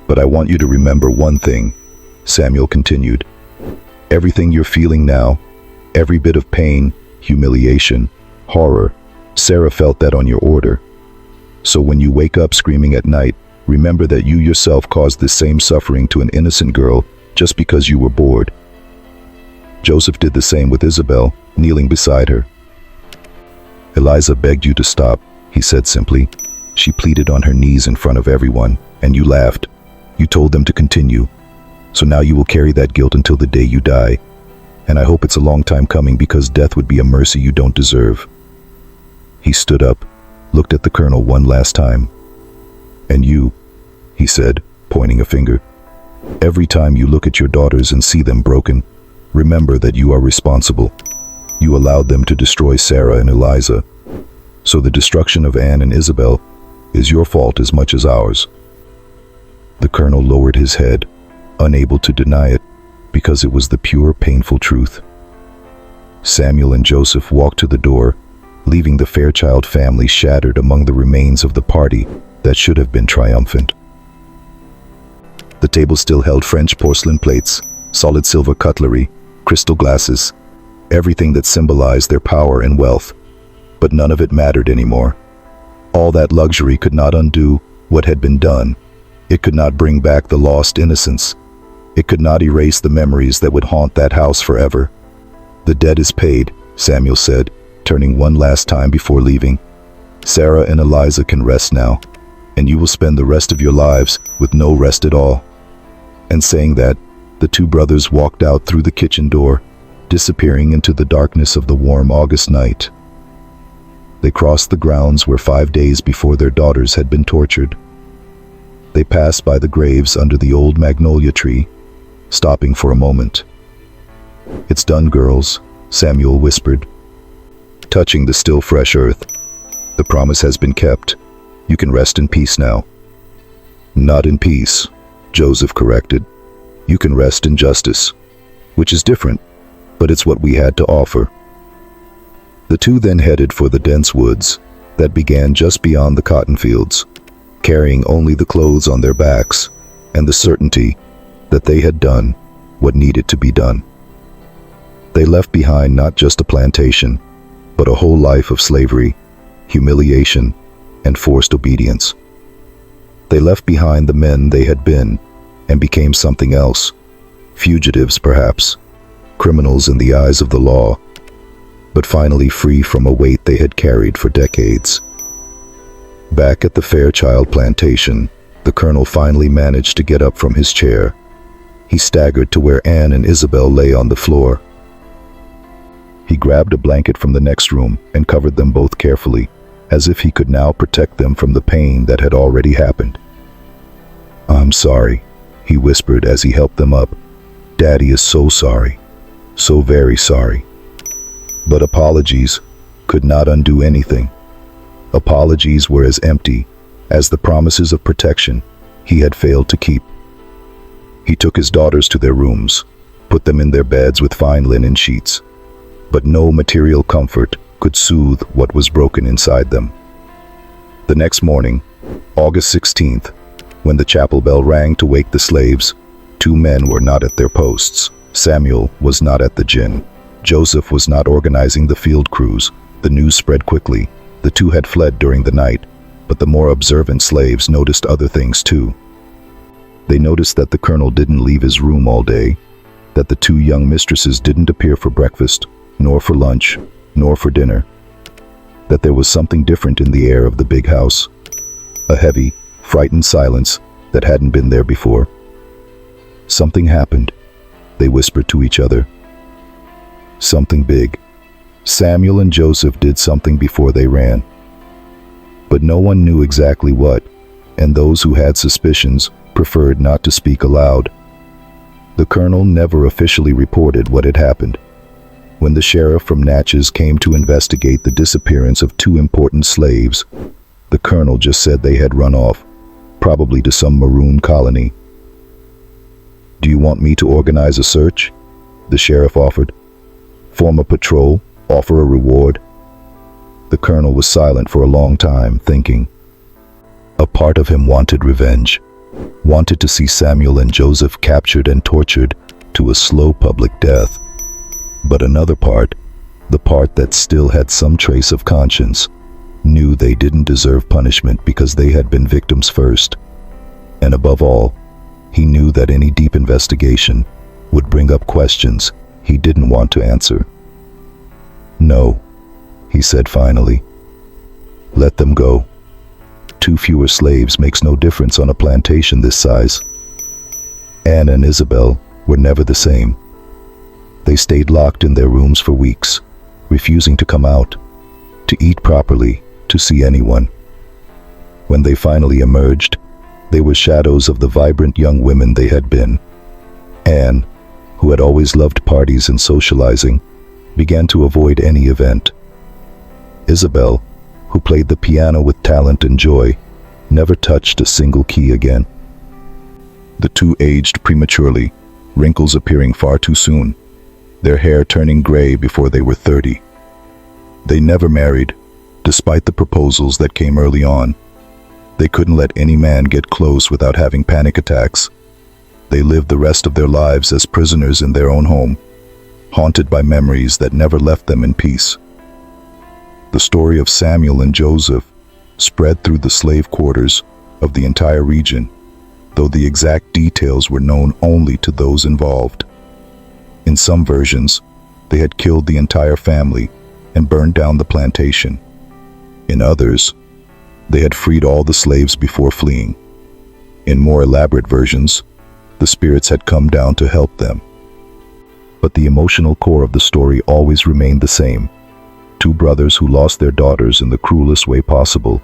"But I want you to remember one thing," Samuel continued. "Everything you're feeling now, every bit of pain, humiliation, horror, Sarah felt that on your order. So when you wake up screaming at night, remember that you yourself caused this same suffering to an innocent girl just because you were bored." Joseph did the same with Isabel, kneeling beside her. "Eliza begged you to stop," he said simply. "She pleaded on her knees in front of everyone, and you laughed. You told them to continue. So now you will carry that guilt until the day you die. And I hope it's a long time coming because death would be a mercy you don't deserve." He stood up, looked at the colonel one last time. "And you," he said, pointing a finger. "Every time you look at your daughters and see them broken, remember that you are responsible. You allowed them to destroy Sarah and Eliza. So the destruction of Anne and Isabel is your fault as much as ours." The colonel lowered his head, unable to deny it, because it was the pure, painful truth. Samuel and Joseph walked to the door, leaving the Fairchild family shattered among the remains of the party that should have been triumphant. The table still held French porcelain plates, solid silver cutlery, crystal glasses, everything that symbolized their power and wealth. But none of it mattered anymore. All that luxury could not undo what had been done. It could not bring back the lost innocence. It could not erase the memories that would haunt that house forever. "The debt is paid," Samuel said, turning one last time before leaving. "Sarah and Eliza can rest now, and you will spend the rest of your lives with no rest at all." And saying that, the two brothers walked out through the kitchen door, disappearing into the darkness of the warm August night. They crossed the grounds where 5 days before their daughters had been tortured. They passed by the graves under the old magnolia tree, stopping for a moment. "It's done, girls," Samuel whispered, touching the still fresh earth. "The promise has been kept. You can rest in peace now." "Not in peace," Joseph corrected. "You can rest in justice, which is different, but it's what we had to offer." The two then headed for the dense woods that began just beyond the cotton fields, carrying only the clothes on their backs and the certainty that they had done what needed to be done. They left behind not just a plantation, but a whole life of slavery, humiliation, and forced obedience. They left behind the men they had been and became something else, fugitives perhaps, criminals in the eyes of the law, but finally free from a weight they had carried for decades. Back at the Fairchild plantation, the colonel finally managed to get up from his chair. He staggered to where Anne and Isabel lay on the floor. He grabbed a blanket from the next room and covered them both carefully, as if he could now protect them from the pain that had already happened. "I'm sorry," he whispered as he helped them up. "Daddy is so sorry, so very sorry." But apologies could not undo anything. Apologies were as empty as the promises of protection he had failed to keep. He took his daughters to their rooms, put them in their beds with fine linen sheets. But no material comfort could soothe what was broken inside them. The next morning, August 16th, when the chapel bell rang to wake the slaves, two men were not at their posts. Samuel was not at the gin. Joseph was not organizing the field crews. The news spread quickly. The two had fled during the night, but the more observant slaves noticed other things too. They noticed that the colonel didn't leave his room all day, that the two young mistresses didn't appear for breakfast, nor for lunch, nor for dinner, that there was something different in the air of the big house, a heavy, frightened silence that hadn't been there before. Something happened, they whispered to each other. Something big. Samuel and Joseph did something before they ran. But no one knew exactly what, and those who had suspicions preferred not to speak aloud. The colonel never officially reported what had happened. When the sheriff from Natchez came to investigate the disappearance of two important slaves, the colonel just said they had run off, probably to some maroon colony. "Do you want me to organize a search?" the sheriff offered. "Form a patrol, offer a reward?" The colonel was silent for a long time, thinking. A part of him wanted revenge, wanted to see Samuel and Joseph captured and tortured to a slow public death. But another part, the part that still had some trace of conscience, knew they didn't deserve punishment because they had been victims first. And above all, he knew that any deep investigation would bring up questions he didn't want to answer. "No," he said finally. "Let them go. Two fewer slaves makes no difference on a plantation this size." Anne and Isabel were never the same. They stayed locked in their rooms for weeks, refusing to come out, to eat properly, to see anyone. When they finally emerged, they were shadows of the vibrant young women they had been. Anne, who had always loved parties and socializing, began to avoid any event. Isabel, who played the piano with talent and joy, never touched a single key again. The two aged prematurely, wrinkles appearing far too soon, their hair turning gray before they were 30. They never married, despite the proposals that came early on. They couldn't let any man get close without having panic attacks. They lived the rest of their lives as prisoners in their own home, haunted by memories that never left them in peace. The story of Samuel and Joseph spread through the slave quarters of the entire region, though the exact details were known only to those involved. In some versions, they had killed the entire family and burned down the plantation. In others, they had freed all the slaves before fleeing. In more elaborate versions, the spirits had come down to help them. But the emotional core of the story always remained the same. Two brothers who lost their daughters in the cruelest way possible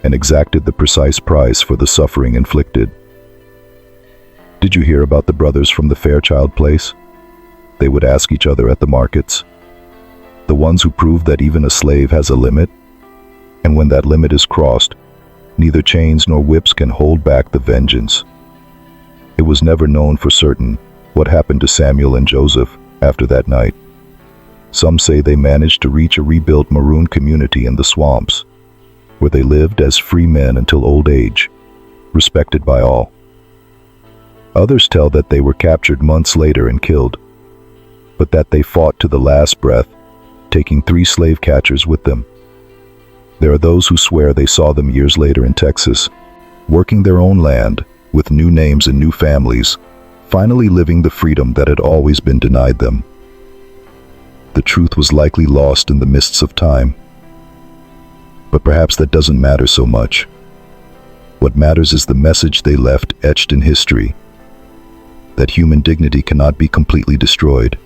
and exacted the precise price for the suffering inflicted. "Did you hear about the brothers from the Fairchild place?" they would ask each other at the markets. "The ones who prove that even a slave has a limit, and when that limit is crossed, neither chains nor whips can hold back the vengeance." It was never known for certain what happened to Samuel and Joseph after that night. Some say they managed to reach a rebuilt maroon community in the swamps, where they lived as free men until old age, respected by all. Others tell that they were captured months later and killed, but that they fought to the last breath, taking 3 slave catchers with them. There are those who swear they saw them years later in Texas, working their own land, with new names and new families, finally living the freedom that had always been denied them. The truth was likely lost in the mists of time. But perhaps that doesn't matter so much. What matters is the message they left etched in history, that human dignity cannot be completely destroyed,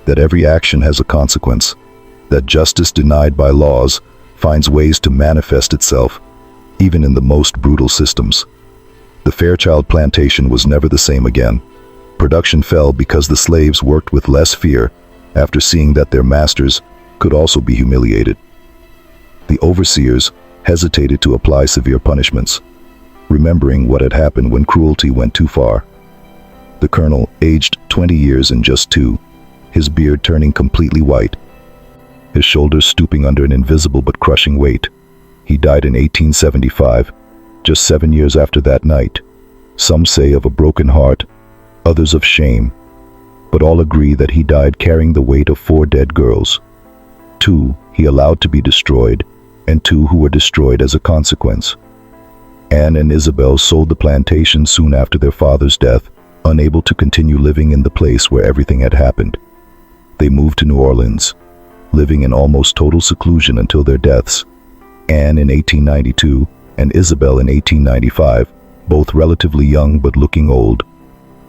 that every action has a consequence, that justice denied by laws finds ways to manifest itself, even in the most brutal systems. The Fairchild plantation was never the same again. Production fell because the slaves worked with less fear after seeing that their masters could also be humiliated. The overseers hesitated to apply severe punishments, remembering what had happened when cruelty went too far. The colonel, aged 20 years and just 2, his beard turning completely white, his shoulders stooping under an invisible but crushing weight. He died in 1875, just 7 years after that night. Some say of a broken heart, others of shame, but all agree that he died carrying the weight of 4 dead girls. 2 he allowed to be destroyed, and 2 who were destroyed as a consequence. Anne and Isabel sold the plantation soon after their father's death, unable to continue living in the place where everything had happened. They moved to New Orleans, living in almost total seclusion until their deaths. Anne in 1892 and Isabel in 1895, both relatively young but looking old,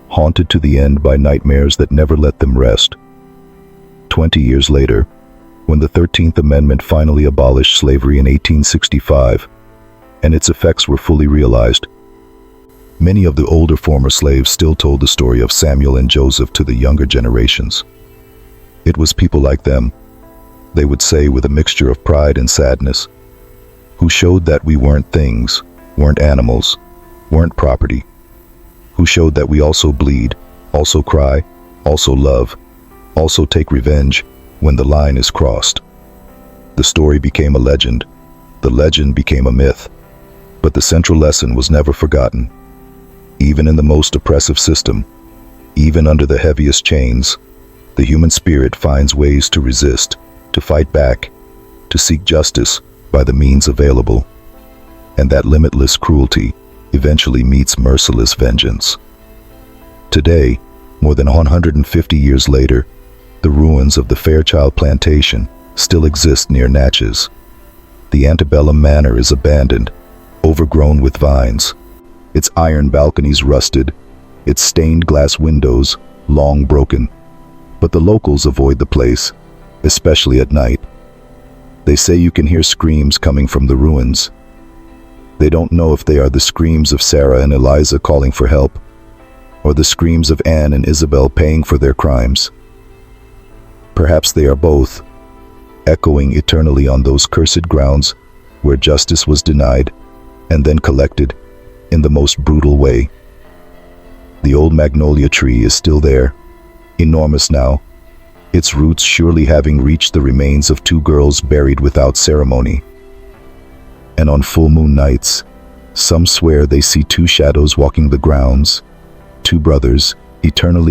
haunted to the end by nightmares that never let them rest. 20 years later, when the 13th Amendment finally abolished slavery in 1865, and its effects were fully realized, many of the older former slaves still told the story of Samuel and Joseph to the younger generations. It was people like them, they would say with a mixture of pride and sadness, who showed that we weren't things, weren't animals, weren't property, who showed that we also bleed, also cry, also love, also take revenge when the line is crossed. The story became a legend, the legend became a myth, but the central lesson was never forgotten. Even in the most oppressive system, even under the heaviest chains, the human spirit finds ways to resist, to fight back, to seek justice by the means available. And that limitless cruelty eventually meets merciless vengeance. Today, more than 150 years later, the ruins of the Fairchild Plantation still exist near Natchez. The antebellum manor is abandoned, overgrown with vines, its iron balconies rusted, its stained glass windows long broken. But the locals avoid the place, especially at night. They say you can hear screams coming from the ruins. They don't know if they are the screams of Sarah and Eliza calling for help, or the screams of Anne and Isabel paying for their crimes. Perhaps they are both, echoing eternally on those cursed grounds where justice was denied and then collected in the most brutal way. The old magnolia tree is still there, enormous now, its roots surely having reached the remains of 2 girls buried without ceremony. And on full moon nights, some swear they see 2 shadows walking the grounds, 2 brothers, eternally